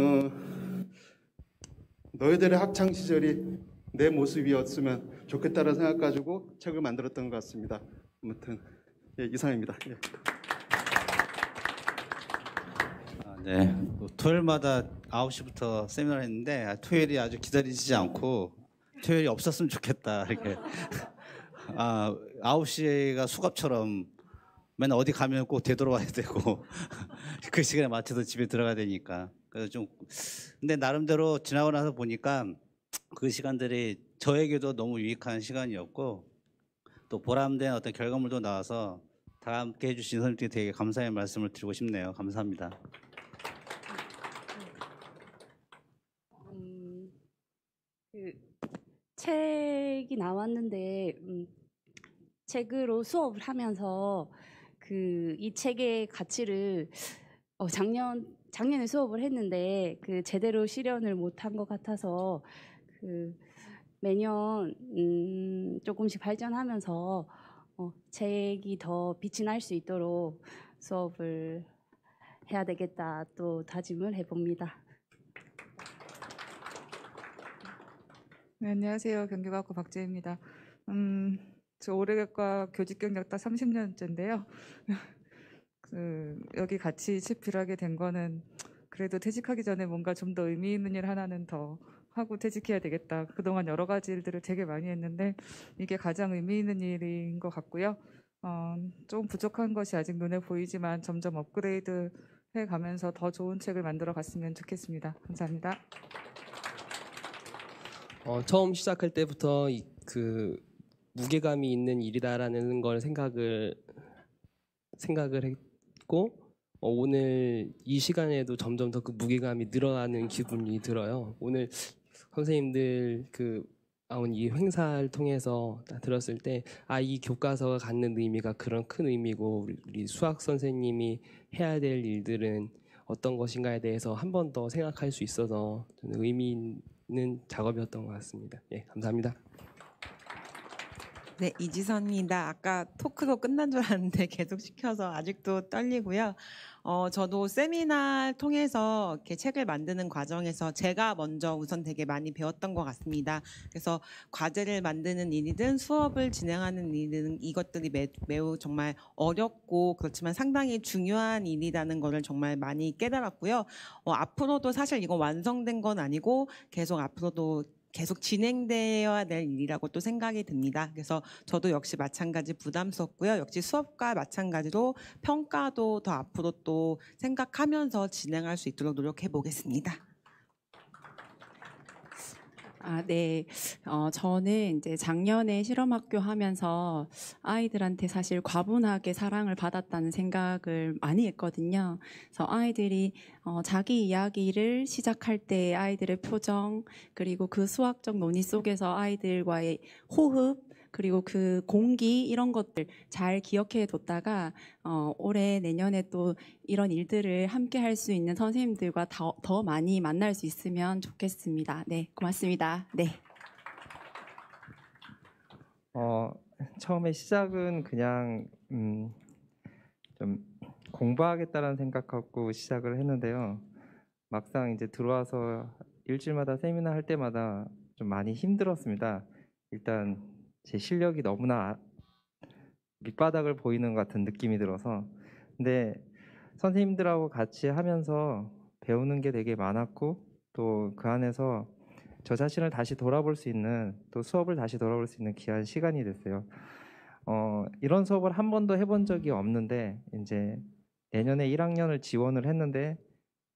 너희들의 학창 시절이 내 모습이었으면 좋겠다는 생각 가지고 책을 만들었던 것 같습니다. 아무튼 이상입니다. 예. 네, 토요일마다 9시부터 세미나를 했는데 토요일이 아주 기다리지 않고 토요일이 없었으면 좋겠다 이렇게 9시가 수갑처럼 맨날 어디 가면 꼭 되돌아와야 되고 그 시간에 맞춰서 집에 들어가야 되니까 그래서 근데 나름대로 지나고 나서 보니까 그 시간들이 저에게도 너무 유익한 시간이었고 또 보람된 어떤 결과물도 나와서 다 함께 해주신 선생님께 되게 감사의 말씀을 드리고 싶네요. 감사합니다. 그 책이 나왔는데 책으로 수업을 하면서 이 책의 가치를 작년에 수업을 했는데 제대로 실현을 못한 것 같아서 매년 조금씩 발전하면서 책이 더 빛이 날 수 있도록 수업을 해야 되겠다 또 다짐을 해봅니다. 네, 안녕하세요. 경기과학과 박재입니다. 저 올해과 교직 경력 딱 30년째인데요. 여기 같이 집필하게 된 거는 그래도 퇴직하기 전에 뭔가 좀 더 의미 있는 일 하나는 더 하고 퇴직해야 되겠다. 그동안 여러 가지 일들을 되게 많이 했는데 이게 가장 의미 있는 일인 것 같고요. 좀 부족한 것이 아직 눈에 보이지만 점점 업그레이드 해가면서 더 좋은 책을 만들어 갔으면 좋겠습니다. 감사합니다. 처음 시작할 때부터 그 무게감이 있는 일이다라는 걸 생각을 했고 오늘 이 시간에도 점점 더 그 무게감이 늘어나는 기분이 들어요. 오늘 선생님들 나온 이 행사를 통해서 들었을 때 이 교과서가 갖는 의미가 그런 큰 의미고 우리 수학 선생님이 해야 될 일들은 어떤 것인가에 대해서 한 번 더 생각할 수 있어서 저는 의미 있는 작업이었던 것 같습니다. 예, 감사합니다. 네, 이지선입니다. 아까 토크로 끝난 줄 알았는데 계속 시켜서 아직도 떨리고요. 저도 세미나 통해서 이렇게 책을 만드는 과정에서 제가 먼저 우선 되게 많이 배웠던 것 같습니다. 그래서 과제를 만드는 일이든 수업을 진행하는 일이든 이것들이 매우 정말 어렵고 그렇지만 상당히 중요한 일이라는 것을 정말 많이 깨달았고요. 앞으로도 사실 이거 완성된 건 아니고 앞으로도 계속 진행되어야 될 일이라고 또 생각이 듭니다. 그래서 저도 역시 마찬가지 부담스럽고요. 역시 수업과 마찬가지로 평가도 더 앞으로 또 생각하면서 진행할 수 있도록 노력해 보겠습니다. 네. 저는 이제 작년에 실험학교 하면서 아이들한테 사실 과분하게 사랑을 받았다는 생각을 많이 했거든요. 그래서 아이들이 자기 이야기를 시작할 때 아이들의 표정, 그리고 그 수학적 논의 속에서 아이들과의 호흡, 그리고 그 공기 이런 것들 잘 기억해 뒀다가 올해 내년에 또 이런 일들을 함께 할 수 있는 선생님들과 더 많이 만날 수 있으면 좋겠습니다. 네, 고맙습니다. 네. 처음에 시작은 그냥 좀 공부하겠다라는 생각 갖고 시작을 했는데요. 막상 이제 들어와서 일주일마다 세미나 할 때마다 좀 많이 힘들었습니다. 일단 제 실력이 너무나 밑바닥을 보이는 것 같은 느낌이 들어서, 근데 선생님들하고 같이 하면서 배우는 게 되게 많았고, 또 그 안에서 저 자신을 다시 돌아볼 수 있는, 또 수업을 다시 돌아볼 수 있는 귀한 시간이 됐어요. 이런 수업을 한 번도 해본 적이 없는데 이제 내년에 1학년을 지원을 했는데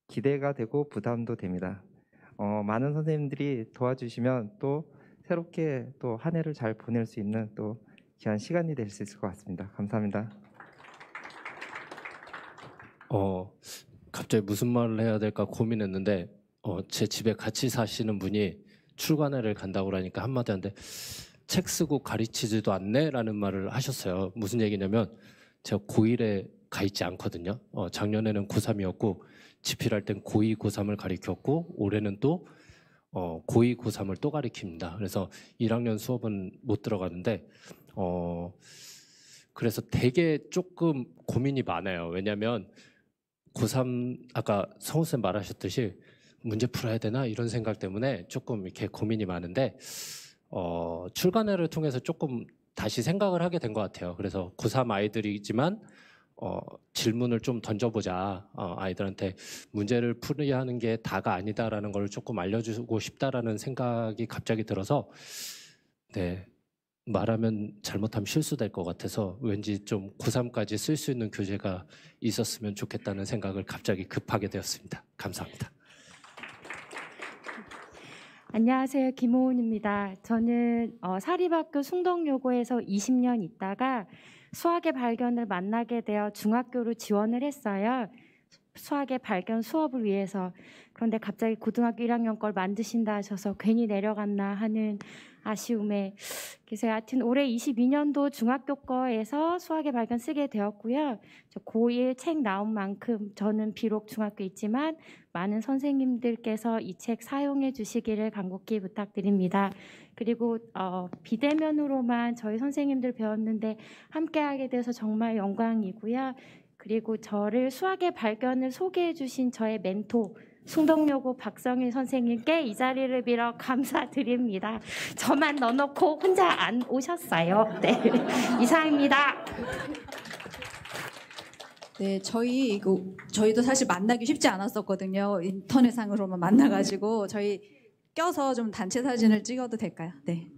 기대가 되고 부담도 됩니다. 많은 선생님들이 도와주시면 또 새롭게 또 한 해를 잘 보낼 수 있는 또 귀한 시간이 될 수 있을 것 같습니다. 감사합니다. 갑자기 무슨 말을 해야 될까 고민했는데 제 집에 같이 사시는 분이 출간회를 간다고 그러니까 한마디한테 책 쓰고 가르치지도 않네? 라는 말을 하셨어요. 무슨 얘기냐면 제가 고1에 가 있지 않거든요. 작년에는 고3이었고 집필할 땐 고2, 고3을 가르쳤고 올해는 또 고2, 고3을 또 가르칩니다. 그래서 1학년 수업은 못 들어가는데 그래서 되게 조금 고민이 많아요. 왜냐하면 고3 아까 성우쌤 말하셨듯이 문제 풀어야 되나 이런 생각 때문에 조금 이렇게 고민이 많은데 출간회를 통해서 조금 다시 생각을 하게 된 것 같아요. 그래서 고3 아이들이지만 질문을 좀 던져보자. 아이들한테 문제를 풀어야 하는 게 다가 아니다라는 걸 조금 알려주고 싶다라는 생각이 갑자기 들어서 네. 말하면 잘못하면 실수될 것 같아서 왠지 좀 고3까지 쓸 수 있는 교재가 있었으면 좋겠다는 생각을 갑자기 급하게 되었습니다. 감사합니다. 안녕하세요. 김호은입니다. 저는 사립학교 숭덕여고에서 20년 있다가 수학의 발견을 만나게 되어 중학교로 지원을 했어요. 수학의 발견 수업을 위해서. 그런데 갑자기 고등학교 1학년 걸 만드신다 하셔서 괜히 내려갔나 하는 아쉬움에, 그래서 하여튼 올해 22년도 중학교 거에서 수학의 발견 쓰게 되었고요. 저 고1 책 나온 만큼 저는 비록 중학교 있지만 많은 선생님들께서 이 책 사용해 주시기를 간곡히 부탁드립니다. 그리고 비대면으로만 저희 선생님들 배웠는데 함께하게 돼서 정말 영광이고요. 그리고 저를 수학의 발견을 소개해 주신 저의 멘토 숭덕여고 박성일 선생님께 이 자리를 빌어 감사드립니다. 저만 넣어놓고 혼자 안 오셨어요. 네, 이상입니다. 네, 저희도 사실 만나기 쉽지 않았었거든요. 인터넷상으로만 만나가지고 저희 껴서 좀 단체 사진을 찍어도 될까요? 네.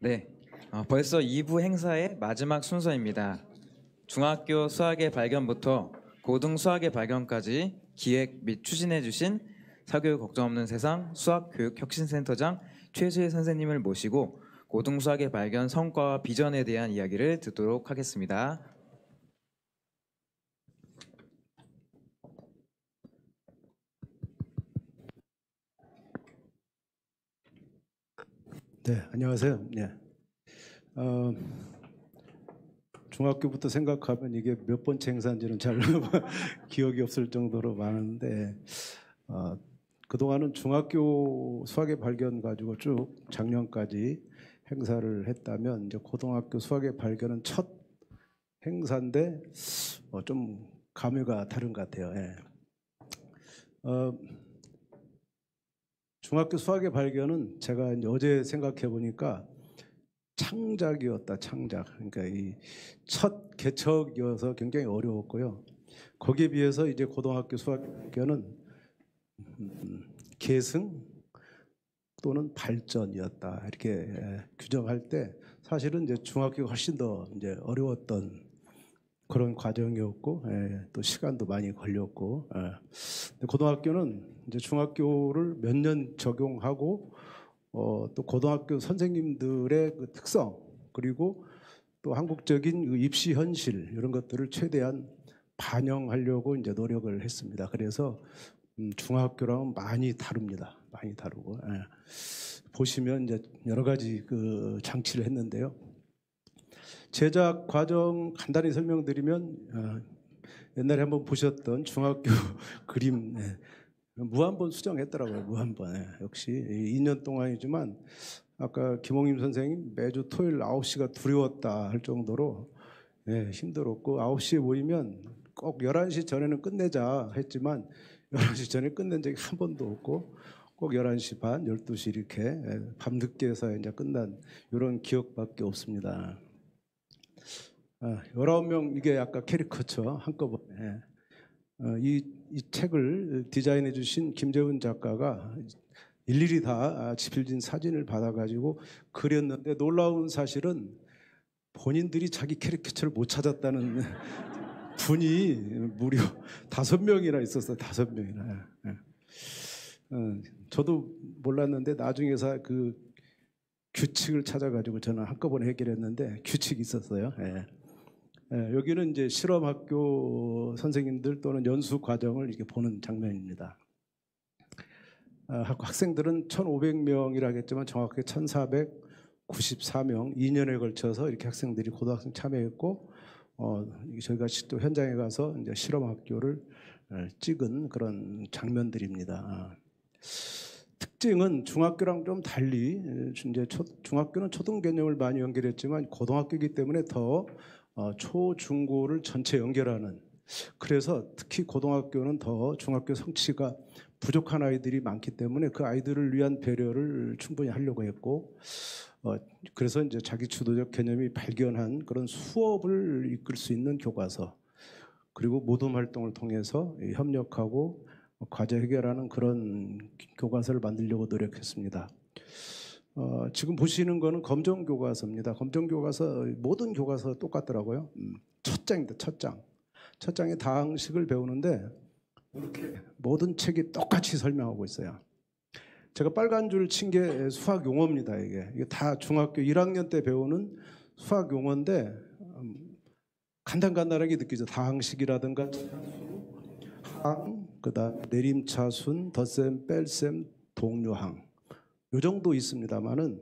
네, 벌써 2부 행사의 마지막 순서입니다. 중학교 수학의 발견부터 고등 수학의 발견까지 기획 및 추진해 주신 사교육 걱정 없는 세상 수학교육혁신센터장 최수혜 선생님을 모시고 고등 수학의 발견 성과와 비전에 대한 이야기를 듣도록 하겠습니다. 네, 안녕하세요. 네. 중학교부터 생각하면 이게 몇 번째 행사인지는 잘 기억이 없을 정도로 많은데 그동안은 중학교 수학의 발견 가지고 쭉 작년까지 행사를 했다면 이제 고등학교 수학의 발견은 첫 행사인데 좀 감회가 다른 것 같아요. 예. 중학교 수학의 발견은 제가 이제 어제 생각해 보니까 창작이었다, 창작. 그러니까 이 첫 개척이어서 굉장히 어려웠고요. 거기에 비해서 이제 고등학교 수학 발견은 계승 또는 발전이었다 이렇게 규정할 때 사실은 이제 중학교가 훨씬 더 이제 어려웠던 그런 과정이었고 또 시간도 많이 걸렸고 고등학교는 이제 중학교를 몇 년 적용하고 또 고등학교 선생님들의 그 특성 그리고 또 한국적인 그 입시 현실 이런 것들을 최대한 반영하려고 이제 노력을 했습니다. 그래서 중학교랑은 많이 다릅니다. 많이 다르고 보시면 이제 여러 가지 그 장치를 했는데요. 제작 과정 간단히 설명드리면 옛날에 한번 보셨던 중학교 그림 무한번 수정했더라고요. 무한번. 역시 2년 동안이지만 아까 김홍임 선생님 매주 토요일 9시가 두려웠다 할 정도로 힘들었고 9시에 모이면 꼭 11시 전에는 끝내자 했지만 11시 전에 끝낸 적이 한 번도 없고 꼭 11시 반, 12시 이렇게 밤늦게서 이제 끝난 이런 기억밖에 없습니다. 19명 이게 아까 캐리커처 한꺼번에 이 책을 디자인해 주신 김재훈 작가가 일일이 다 집필진 사진을 받아가지고 그렸는데 놀라운 사실은 본인들이 자기 캐리커처를 못 찾았다는 분이 무려 5명이나 있었어요. 5명이나. 저도 몰랐는데 나중에서 그 규칙을 찾아가지고 저는 한꺼번에 해결했는데 규칙이 있었어요. 여기는 이제 실험학교 선생님들 또는 연수 과정을 이렇게 보는 장면입니다. 학생들은 1,500명이라 하겠지만 정확하게 1,494명 2년에 걸쳐서 이렇게 학생들이 고등학생 참여했고 저희가 또 현장에 가서 이제 실험학교를 찍은 그런 장면들입니다. 특징은 중학교랑 좀 달리 이제 중학교는 초등 개념을 많이 연결했지만 고등학교이기 때문에 더 초, 중, 고를 전체 연결하는 그래서 특히 고등학교는 더 중학교 성취가 부족한 아이들이 많기 때문에 그 아이들을 위한 배려를 충분히 하려고 했고 그래서 이제 자기 주도적 개념이 발견한 그런 수업을 이끌 수 있는 교과서 그리고 모둠 활동을 통해서 협력하고 과제 해결하는 그런 교과서를 만들려고 노력했습니다. 지금 보시는 거는 검정 교과서입니다. 검정 교과서 모든 교과서 똑같더라고요. 첫 장입니다. 첫 장. 첫 장에 다항식을 배우는데 이렇게 모든 책이 똑같이 설명하고 있어요. 제가 빨간 줄 친 게 수학 용어입니다. 이게 다 중학교 1학년 때 배우는 수학 용어인데 간단하게 느끼죠. 다항식이라든가 항, 그다음 내림차순, 덧셈, 뺄셈, 동료항 요 정도 있습니다만은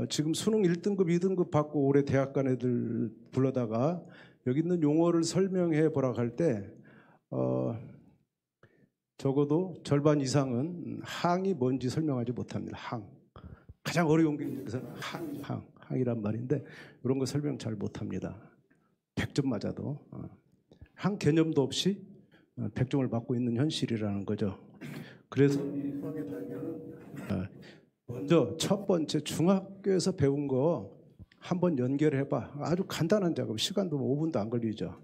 지금 수능 1등급, 2등급 받고 올해 대학 간 애들 불러다가 여기 있는 용어를 설명해 보라고 할 때 적어도 절반 이상은 항이 뭔지 설명하지 못합니다. 항. 가장 어려운 게 있어서 항이란 말인데 이런 거 설명 잘 못합니다. 100점 맞아도 항 개념도 없이 100점을 받고 있는 현실이라는 거죠. 그래서 이 수학의 발견은 먼저 첫 번째 중학교에서 배운 거 한번 연결해봐. 아주 간단한 작업, 시간도 5분도 안 걸리죠.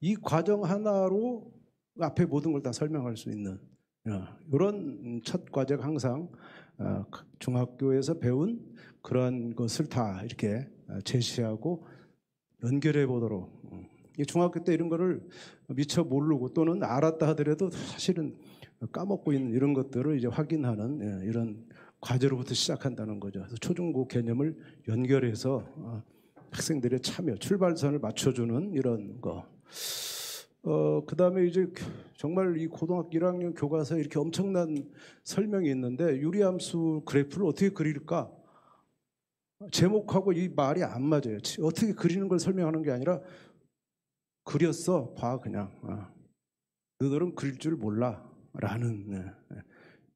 이 과정 하나로 앞에 모든 걸 다 설명할 수 있는 이런 첫 과제가 항상 중학교에서 배운 그런 것을 다 이렇게 제시하고 연결해 보도록. 중학교 때 이런 거를 미처 모르고 또는 알았다 하더라도 사실은 까먹고 있는 이런 것들을 이제 확인하는 이런 과제로부터 시작한다는 거죠. 그래서 초중고 개념을 연결해서 학생들의 참여, 출발선을 맞춰주는 이런 거. 그 다음에 이제 정말 이 고등학교 1학년 교과서에 이렇게 엄청난 설명이 있는데 유리함수 그래프를 어떻게 그릴까 제목하고 이 말이 안 맞아요. 어떻게 그리는 걸 설명하는 게 아니라 그렸어 봐 그냥. 너희들은 그릴 줄 몰라 라는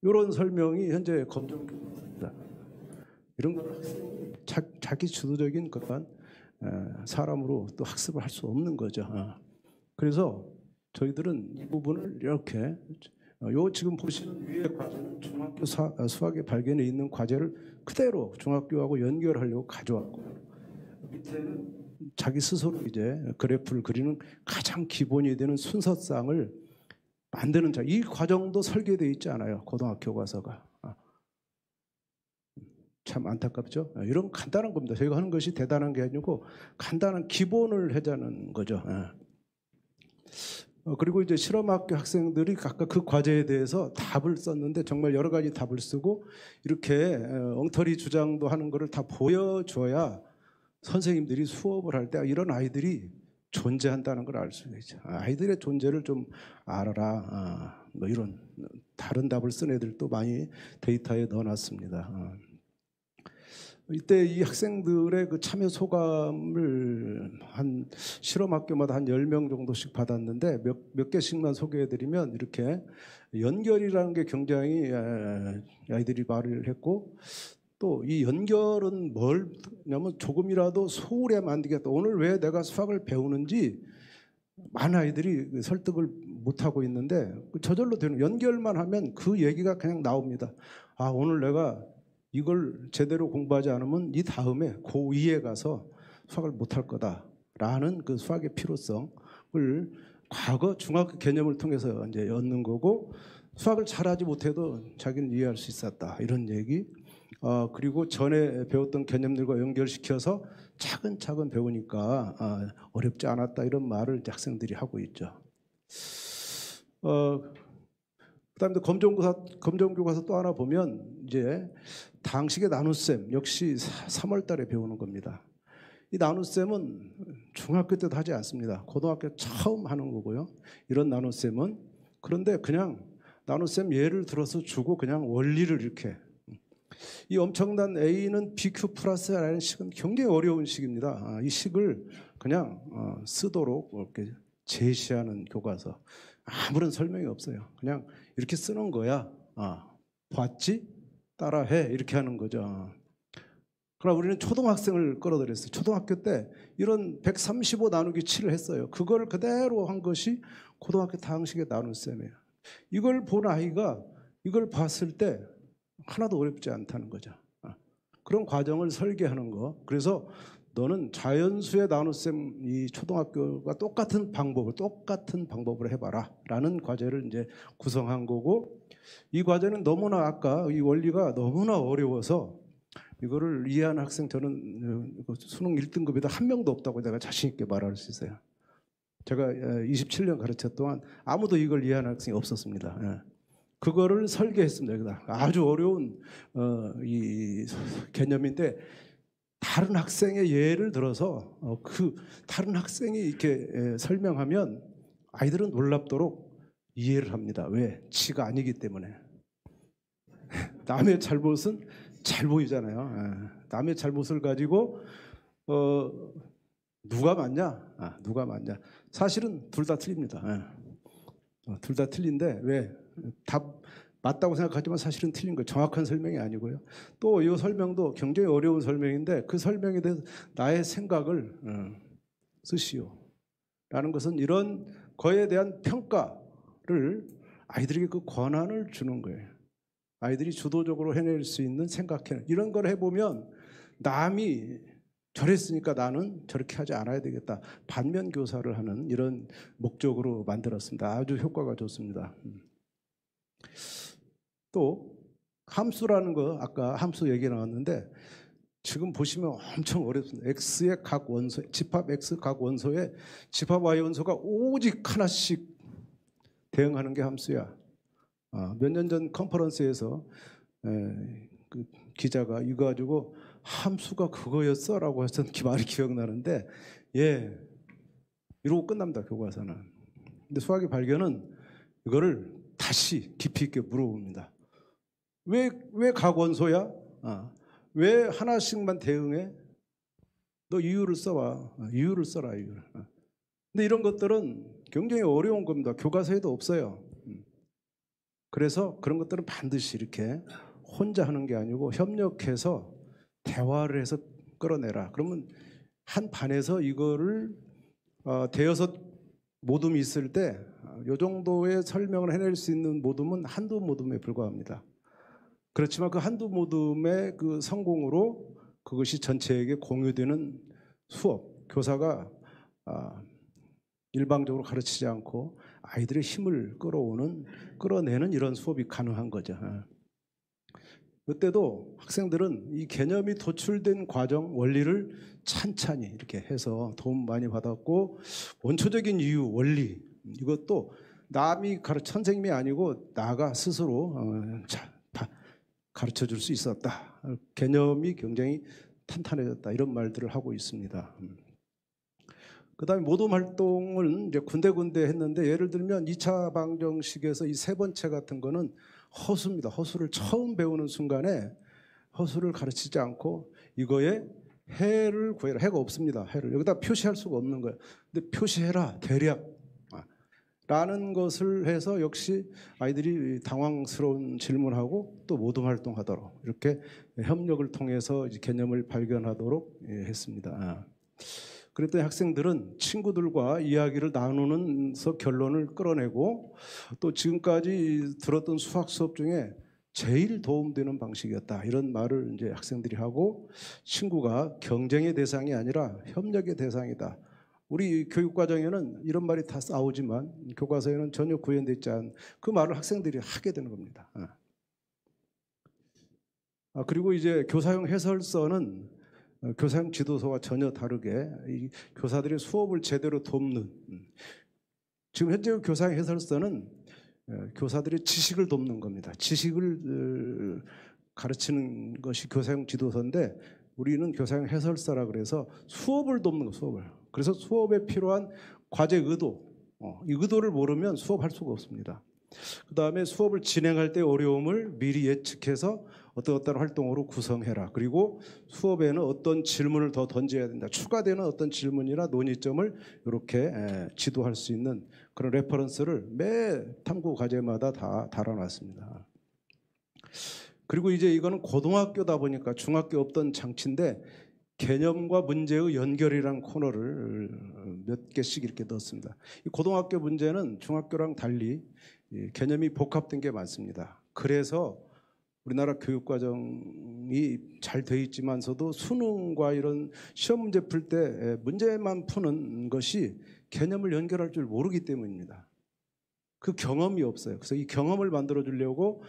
이런 설명이 현재 검정교과입니다. 이런 걸 자기 주도적인 그런 사람으로 또 학습을 할 수 없는 거죠. 그래서 저희들은 이 부분을 이렇게 요 지금 보시는 위에 과제는 중학교 수학의 발견에 있는 과제를 그대로 중학교하고 연결하려고 가져왔고 밑에는 자기 스스로 이제 그래프를 그리는 가장 기본이 되는 순서상을 만드는 이 과정도 설계되어 있지 않아요. 고등학교 교과서가. 참 안타깝죠. 이런 간단한 겁니다. 저희가 하는 것이 대단한 게 아니고 간단한 기본을 하자는 거죠. 그리고 이제 실험학교 학생들이 각각 그 과제에 대해서 답을 썼는데 정말 여러 가지 답을 쓰고 이렇게 엉터리 주장도 하는 것을 다 보여줘야 선생님들이 수업을 할 때 이런 아이들이 존재한다는 걸 알 수 있죠. 아이들의 존재를 좀 알아라. 뭐 이런 다른 답을 쓴 애들도 많이 데이터에 넣어놨습니다. 이때 이 학생들의 그 참여 소감을 한 실험학교마다 한 10명 정도씩 받았는데 몇 개씩만 소개해드리면 이렇게 연결이라는 게 굉장히 아이들이 말을 했고 또 이 연결은 뭐냐면 조금이라도 소홀히 만들겠다. 오늘 왜 내가 수학을 배우는지 많은 아이들이 설득을 못하고 있는데 저절로 되는 연결만 하면 그 얘기가 그냥 나옵니다. 아 오늘 내가 이걸 제대로 공부하지 않으면 이 다음에 고2에 가서 수학을 못할 거다라는 그 수학의 필요성을 과거 중학교 개념을 통해서 이제 얻는 거고 수학을 잘하지 못해도 자기는 이해할 수 있었다 이런 얘기. 그리고 전에 배웠던 개념들과 연결시켜서 차근차근 배우니까 어렵지 않았다 이런 말을 이제 학생들이 하고 있죠. 그다음에 검정교과서 또 하나 보면 이제 당식의 나눗셈 역시 3월달에 배우는 겁니다. 이 나눗셈은 중학교 때도 하지 않습니다. 고등학교 처음 하는 거고요. 이런 나눗셈은 그런데 그냥 나눗셈 예를 들어서 주고 그냥 원리를 이렇게 이 엄청난 A는 BQ 플러스라는 식은 굉장히 어려운 식입니다. 이 식을 그냥 쓰도록 이렇게 제시하는 교과서. 아무런 설명이 없어요. 그냥 이렇게 쓰는 거야. 봤지? 따라해. 이렇게 하는 거죠. 그러나 우리는 초등학생을 끌어들였어요. 초등학교 때 이런 135 나누기 7을 했어요. 그걸 그대로 한 것이 고등학교 당식의 나눗셈이에요. 이걸 본 아이가 이걸 봤을 때 하나도 어렵지 않다는 거죠. 그런 과정을 설계하는 거. 그래서 너는 자연수의 나눗셈 이 초등학교가 똑같은 방법을 해봐라 라는 과제를 이제 구성한 거고 이 과제는 너무나 아까 이 원리가 너무나 어려워서 이거를 이해하는 학생 저는 수능 1등급에도 한 명도 없다고 내가 자신 있게 말할 수 있어요. 제가 27년 가르쳤 동안 아무도 이걸 이해하는 학생이 없었습니다. 그거를 설계했습니다. 여기다 아주 어려운 이 개념인데 다른 학생의 예를 들어서 그 다른 학생이 이렇게 설명하면 아이들은 놀랍도록 이해를 합니다. 왜? 지가 아니기 때문에. 남의 잘못은 잘 보이잖아요. 남의 잘못을 가지고 누가 맞냐? 누가 맞냐? 사실은 둘 다 틀립니다. 둘 다 틀린데 왜? 답 맞다고 생각하지만 사실은 틀린 거예요. 정확한 설명이 아니고요. 또 이 설명도 굉장히 어려운 설명인데 그 설명에 대해서 나의 생각을 쓰시오. 라는 것은 이런 거에 대한 평가를 아이들에게 그 권한을 주는 거예요. 아이들이 주도적으로 해낼 수 있는 생각해. 이런 걸 해보면 남이 저랬으니까 나는 저렇게 하지 않아야 되겠다. 반면 교사를 하는 이런 목적으로 만들었습니다. 아주 효과가 좋습니다. 또 함수라는 거 아까 함수 얘기 나왔는데 지금 보시면 엄청 어렵습니다. x의 각 원소, 집합 x 각 원소에 집합 y 원소가 오직 하나씩 대응하는 게 함수야. 몇 년 전 컨퍼런스에서 그 기자가 이거 가지고 함수가 그거였어? 라고 했던 말이 기억나는데 예, 이러고 끝납니다. 교과서는. 근데 수학의 발견은 이거를 다시 깊이 있게 물어봅니다. 왜 각원소야? 왜 하나씩만 대응해? 너 이유를 써봐. 이유를 써라. 이유를. 근데 이런 것들은 굉장히 어려운 겁니다. 교과서에도 없어요. 그래서 그런 것들은 반드시 이렇게 혼자 하는 게 아니고 협력해서 대화를 해서 끌어내라. 그러면 한 반에서 이거를 대여섯 모둠이 있을 때 이 정도의 설명을 해낼 수 있는 모둠은 한두 모둠에 불과합니다. 그렇지만 그 한두 모둠의 그 성공으로 그것이 전체에게 공유되는 수업, 교사가 일방적으로 가르치지 않고 아이들의 힘을 끌어내는 이런 수업이 가능한 거죠. 그때도 학생들은 이 개념이 도출된 과정, 원리를 찬찬히 이렇게 해서 도움 많이 받았고, 원초적인 이유, 원리, 이것도 남이 선생님이 아니고 나가 스스로 가르쳐 줄 수 있었다. 개념이 굉장히 탄탄해졌다. 이런 말들을 하고 있습니다. 그다음에 모둠 활동을 이제 군데군데 했는데, 예를 들면 2차 방정식에서 이 세 번째 같은 거는 허수입니다. 허수를 처음 배우는 순간에 허수를 가르치지 않고 이거에 해를 구해라. 해가 없습니다. 해를 여기다 표시할 수가 없는 거예요. 근데 표시해라. 대략 라는 것을 해서 역시 아이들이 당황스러운 질문하고 또 모둠 활동하도록 이렇게 협력을 통해서 이제 개념을 발견하도록 했습니다. 그랬더니 학생들은 친구들과 이야기를 나누면서 결론을 끌어내고, 또 지금까지 들었던 수학 수업 중에 제일 도움되는 방식이었다. 이런 말을 이제 학생들이 하고, 친구가 경쟁의 대상이 아니라 협력의 대상이다. 우리 교육과정에는 이런 말이 다 나오지만 교과서에는 전혀 구현되어 있지 않은 그 말을 학생들이 하게 되는 겁니다. 그리고 이제 교사용 해설서는 교사용 지도서와 전혀 다르게 이 교사들의 수업을 제대로 돕는, 지금 현재 교사용 해설서는 교사들의 지식을 돕는 겁니다. 지식을 가르치는 것이 교사용 지도서인데, 우리는 교사용 해설서라 그래서 수업을 돕는 거, 수업을. 그래서 수업에 필요한 과제 의도, 이 의도를 모르면 수업할 수가 없습니다. 그 다음에 수업을 진행할 때 어려움을 미리 예측해서 어떤 활동으로 구성해라. 그리고 수업에는 어떤 질문을 더 던져야 된다. 추가되는 어떤 질문이나 논의점을 이렇게 지도할 수 있는 그런 레퍼런스를 매 탐구 과제마다 다 달아놨습니다. 그리고 이제 이거는 고등학교다 보니까 중학교 없던 장치인데, 개념과 문제의 연결이라는 코너를 몇 개씩 이렇게 넣었습니다. 이 고등학교 문제는 중학교랑 달리 개념이 복합된 게 많습니다. 그래서 우리나라 교육과정이 잘 돼 있지만서도 수능과 이런 시험 문제 풀 때 문제만 푸는 것이 개념을 연결할 줄 모르기 때문입니다. 그 경험이 없어요. 그래서 이 경험을 만들어 주려고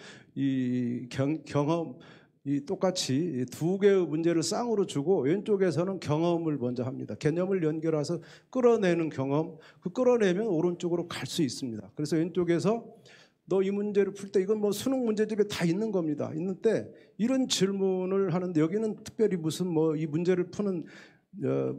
똑같이 두 개의 문제를 쌍으로 주고, 왼쪽에서는 경험을 먼저 합니다. 개념을 연결해서 끌어내는 경험, 그 끌어내면 오른쪽으로 갈 수 있습니다. 그래서 왼쪽에서 너 이 문제를 풀 때, 이건 뭐 수능 문제집에 다 있는 겁니다. 있는데 이런 질문을 하는데, 여기는 특별히 무슨 뭐 이 문제를 푸는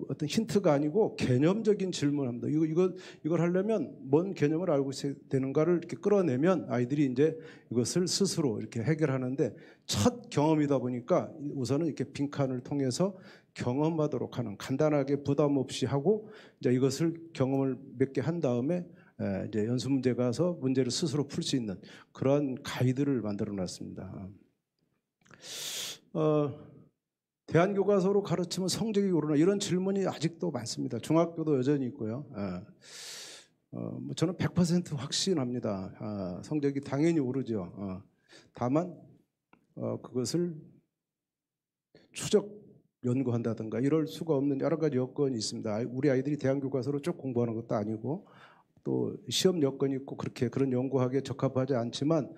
어떤 힌트가 아니고 개념적인 질문을 합니다. 이걸 하려면 뭔 개념을 알고 있어야 되는가를 이렇게 끌어내면 아이들이 이제 이것을 스스로 이렇게 해결하는데, 첫 경험이다 보니까 우선은 이렇게 빈칸을 통해서 경험하도록 하는, 간단하게 부담 없이 하고, 이제 이것을 경험을 몇 개 한 다음에 이제 연습 문제 가서 문제를 스스로 풀 수 있는 그런 가이드를 만들어 놨습니다. 대안교과서로 가르치면 성적이 오르나, 이런 질문이 아직도 많습니다. 중학교도 여전히 있고요. 저는 100% 확신합니다. 성적이 당연히 오르죠. 다만 그것을 추적 연구한다든가 이럴 수가 없는 여러 가지 여건이 있습니다. 우리 아이들이 대안교과서로 쭉 공부하는 것도 아니고, 또 시험 여건이 있고 그런 연구하기에 적합하지 않지만,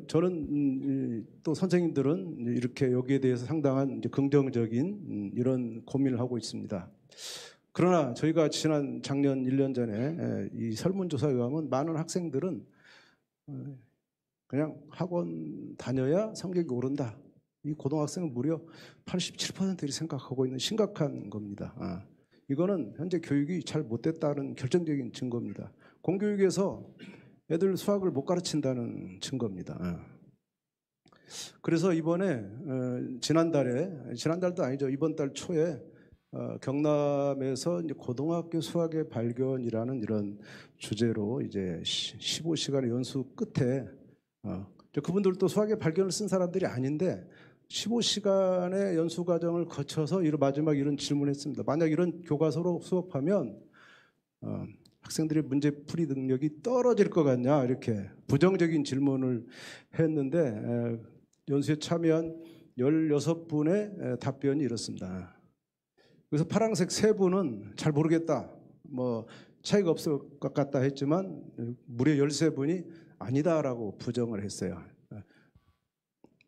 저는 또 선생님들은 이렇게 여기에 대해서 상당한 이제 긍정적인 이런 고민을 하고 있습니다. 그러나 저희가 지난 작년 1년 전에 이 설문조사에 의하면 많은 학생들은 그냥 학원 다녀야 성적이 오른다. 이 고등학생은 무려 87%를 생각하고 있는 심각한 겁니다. 이거는 현재 교육이 잘 못됐다는 결정적인 증거입니다. 공교육에서 애들 수학을 못 가르친다는 증거입니다. 그래서 이번에 지난달도 아니죠. 이번 달 초에 경남에서 이제 고등학교 수학의 발견이라는 이런 주제로 이제 15시간의 연수 끝에 그분들도 수학의 발견을 쓴 사람들이 아닌데 15시간의 연수 과정을 거쳐서 마지막 이런 질문했습니다. 만약 이런 교과서로 수업하면 학생들의 문제풀이 능력이 떨어질 것 같냐 이렇게 부정적인 질문을 했는데 연수에 참여한 16분의 답변이 이렇습니다. 그래서 파란색 3분은 잘 모르겠다, 뭐 차이가 없을 것 같다 했지만 무려 13분이 아니다라고 부정을 했어요.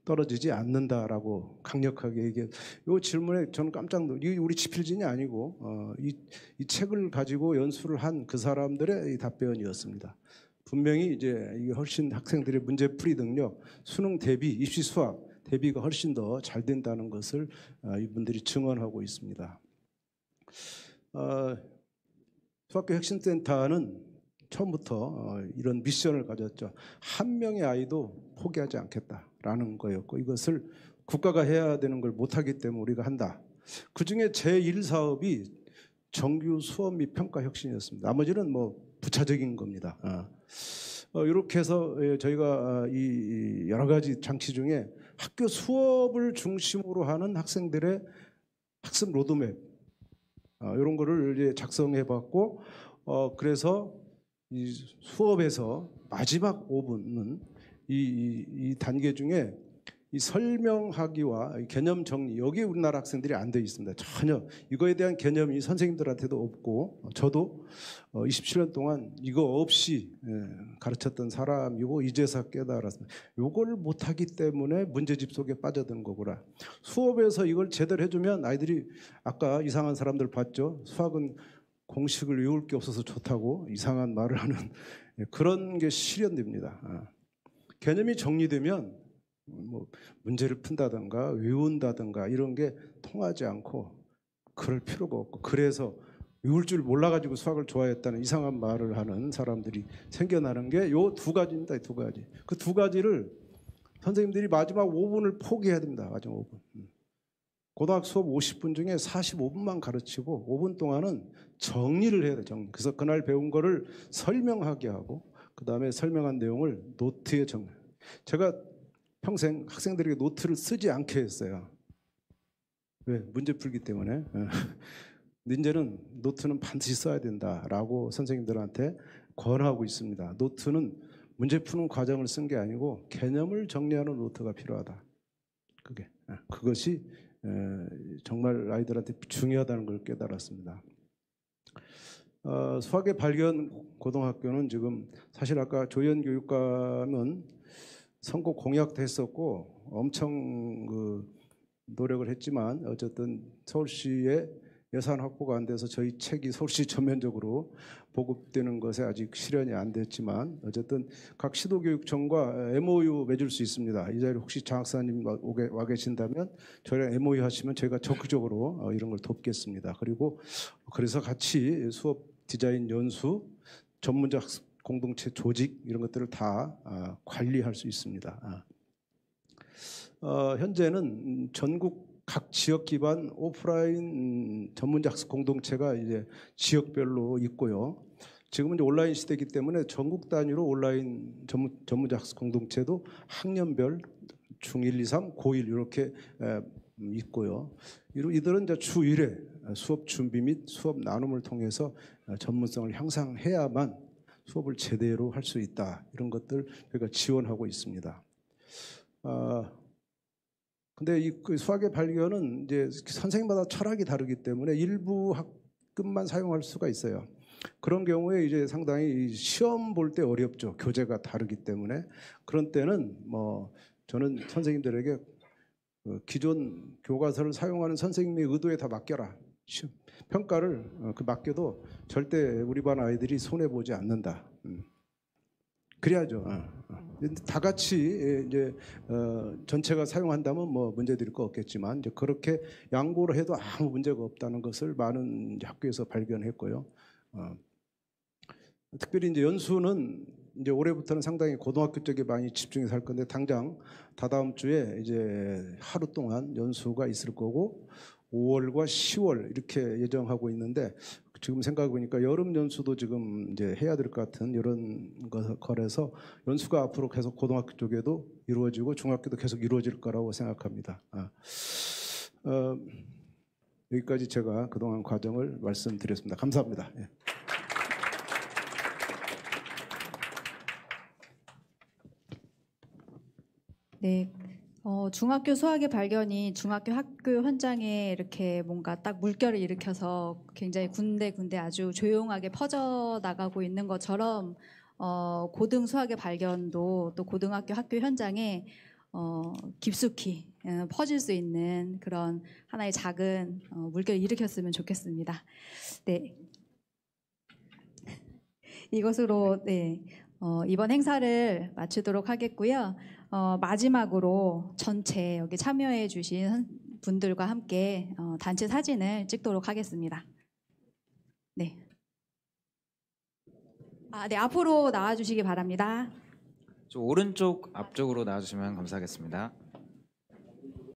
떨어지지 않는다라고 강력하게 얘기해. 이 질문에 저는 깜짝 이게 우리 지필진이 아니고 이 책을 가지고 연수를 한 그 사람들의 이 답변이었습니다. 분명히 이제 이게 훨씬 학생들의 문제풀이 능력, 수능 대비, 입시 수학 대비가 훨씬 더 잘 된다는 것을 이분들이 증언하고 있습니다. 수학교 혁신센터는 처음부터 이런 미션을 가졌죠. 한 명의 아이도 포기하지 않겠다라는 거였고 이것을 국가가 해야 되는 걸 못하기 때문에 우리가 한다. 그중에 제1사업이 정규 수업 및 평가 혁신이었습니다. 나머지는 뭐 부차적인 겁니다. 이렇게 해서 저희가 이 여러 가지 장치 중에 학교 수업을 중심으로 하는 학생들의 학습 로드맵 이런 거를 이제 작성해봤고 그래서 이 수업에서 마지막 5분은 이 단계 중에 이 설명하기와 개념 정리 여기에 우리나라 학생들이 안 돼 있습니다. 전혀 이거에 대한 개념이 선생님들한테도 없고 저도 27년 동안 이거 없이 가르쳤던 사람이고 이제서 깨달았습니다. 이걸 못하기 때문에 문제집 속에 빠져든 거구나. 수업에서 이걸 제대로 해주면 아이들이 아까 이상한 사람들 봤죠. 수학은 공식을 외울 게 없어서 좋다고 이상한 말을 하는 그런 게 실현됩니다. 개념이 정리되면 뭐 문제를 푼다든가 외운다든가 이런 게 통하지 않고 그럴 필요가 없고 그래서 외울 줄 몰라가지고 수학을 좋아했다는 이상한 말을 하는 사람들이 생겨나는 게 요 2가지입니다. 2가지. 그 2가지를 선생님들이 마지막 5분을 포기해야 됩니다. 마지막 5분. 고등학교 수업 50분 중에 45분만 가르치고 5분 동안은 정리를 해야 돼요. 정리. 그래서 그날 배운 거를 설명하게 하고 그 다음에 설명한 내용을 노트에 정리. 제가 평생 학생들에게 노트를 쓰지 않게 했어요. 왜? 문제 풀기 때문에. 이제는 노트는 반드시 써야 된다라고 선생님들한테 권하고 있습니다. 노트는 문제 푸는 과정을 쓴 게 아니고 개념을 정리하는 노트가 필요하다. 그것이 정말 아이들한테 중요하다는 걸 깨달았습니다. 수학의 발견 고등학교는 지금 사실 아까 조현 교육감은 선거 공약도 했었고 엄청 노력을 했지만 어쨌든 서울시의 예산 확보가 안 돼서 저희 책이 서울시 전면적으로 보급되는 것에 아직 실현이 안 됐지만 어쨌든 각 시도교육청과 MOU 맺을 수 있습니다. 이 자리에 혹시 장 학사님 와 계신다면 저희랑 MOU 하시면 저희가 적극적으로 이런 걸 돕겠습니다. 그리고 그래서 같이 수업 디자인 연수, 전문적 학습 공동체 조직 이런 것들을 다 관리할 수 있습니다. 현재는 전국 각 지역 기반 오프라인 전문적 학습 공동체가 이제 지역별로 있고요. 지금은 이제 온라인 시대이기 때문에 전국 단위로 온라인 전문적 학습 공동체도 학년별 중1, 2, 3, 고1 이렇게 있고요. 이들은 이제 주 1회 수업 준비 및 수업 나눔을 통해서 전문성을 향상해야만 수업을 제대로 할 수 있다. 이런 것들 저희가 지원하고 있습니다. 근데 이 수학의 발견은 이제 선생님마다 철학이 다르기 때문에 일부 학급만 사용할 수가 있어요. 그런 경우에 이제 상당히 시험 볼 때 어렵죠. 교재가 다르기 때문에. 그런 때는 뭐 저는 선생님들에게 기존 교과서를 사용하는 선생님의 의도에 다 맡겨라. 평가를 맡겨도 절대 우리 반 아이들이 손해 보지 않는다. 그래야죠. 다 같이 이제 전체가 사용한다면 뭐 문제될 거 없겠지만 이제 그렇게 양보를 해도 아무 문제가 없다는 것을 많은 학교에서 발견했고요. 특별히 이제 연수는 이제 올해부터는 상당히 고등학교 쪽에 많이 집중해서 할 건데 당장 다다음 주에 이제 하루 동안 연수가 있을 거고 5월과 10월 이렇게 예정하고 있는데 지금 생각해 보니까 여름 연수도 지금 이제 해야 될 것 같은 이런 거라서 연수가 앞으로 계속 고등학교 쪽에도 이루어지고 중학교도 계속 이루어질 거라고 생각합니다. 여기까지 제가 그동안 과정을 말씀드렸습니다. 감사합니다. 예. 네. 중학교 수학의 발견이 중학교 학교 현장에 이렇게 뭔가 딱 물결을 일으켜서 굉장히 군데군데 아주 조용하게 퍼져 나가고 있는 것처럼 고등 수학의 발견도 또 고등학교 학교 현장에 깊숙이 퍼질 수 있는 그런 하나의 작은 물결을 일으켰으면 좋겠습니다. 네. 이것으로 네, 이번 행사를 마치도록 하겠고요. 마지막으로 전체 여기 참여해 주신 분들과 함께 단체 사진을 찍도록 하겠습니다. 네. 네, 앞으로 나와 주시기 바랍니다. 오른쪽 앞쪽으로 나와주시면 감사하겠습니다.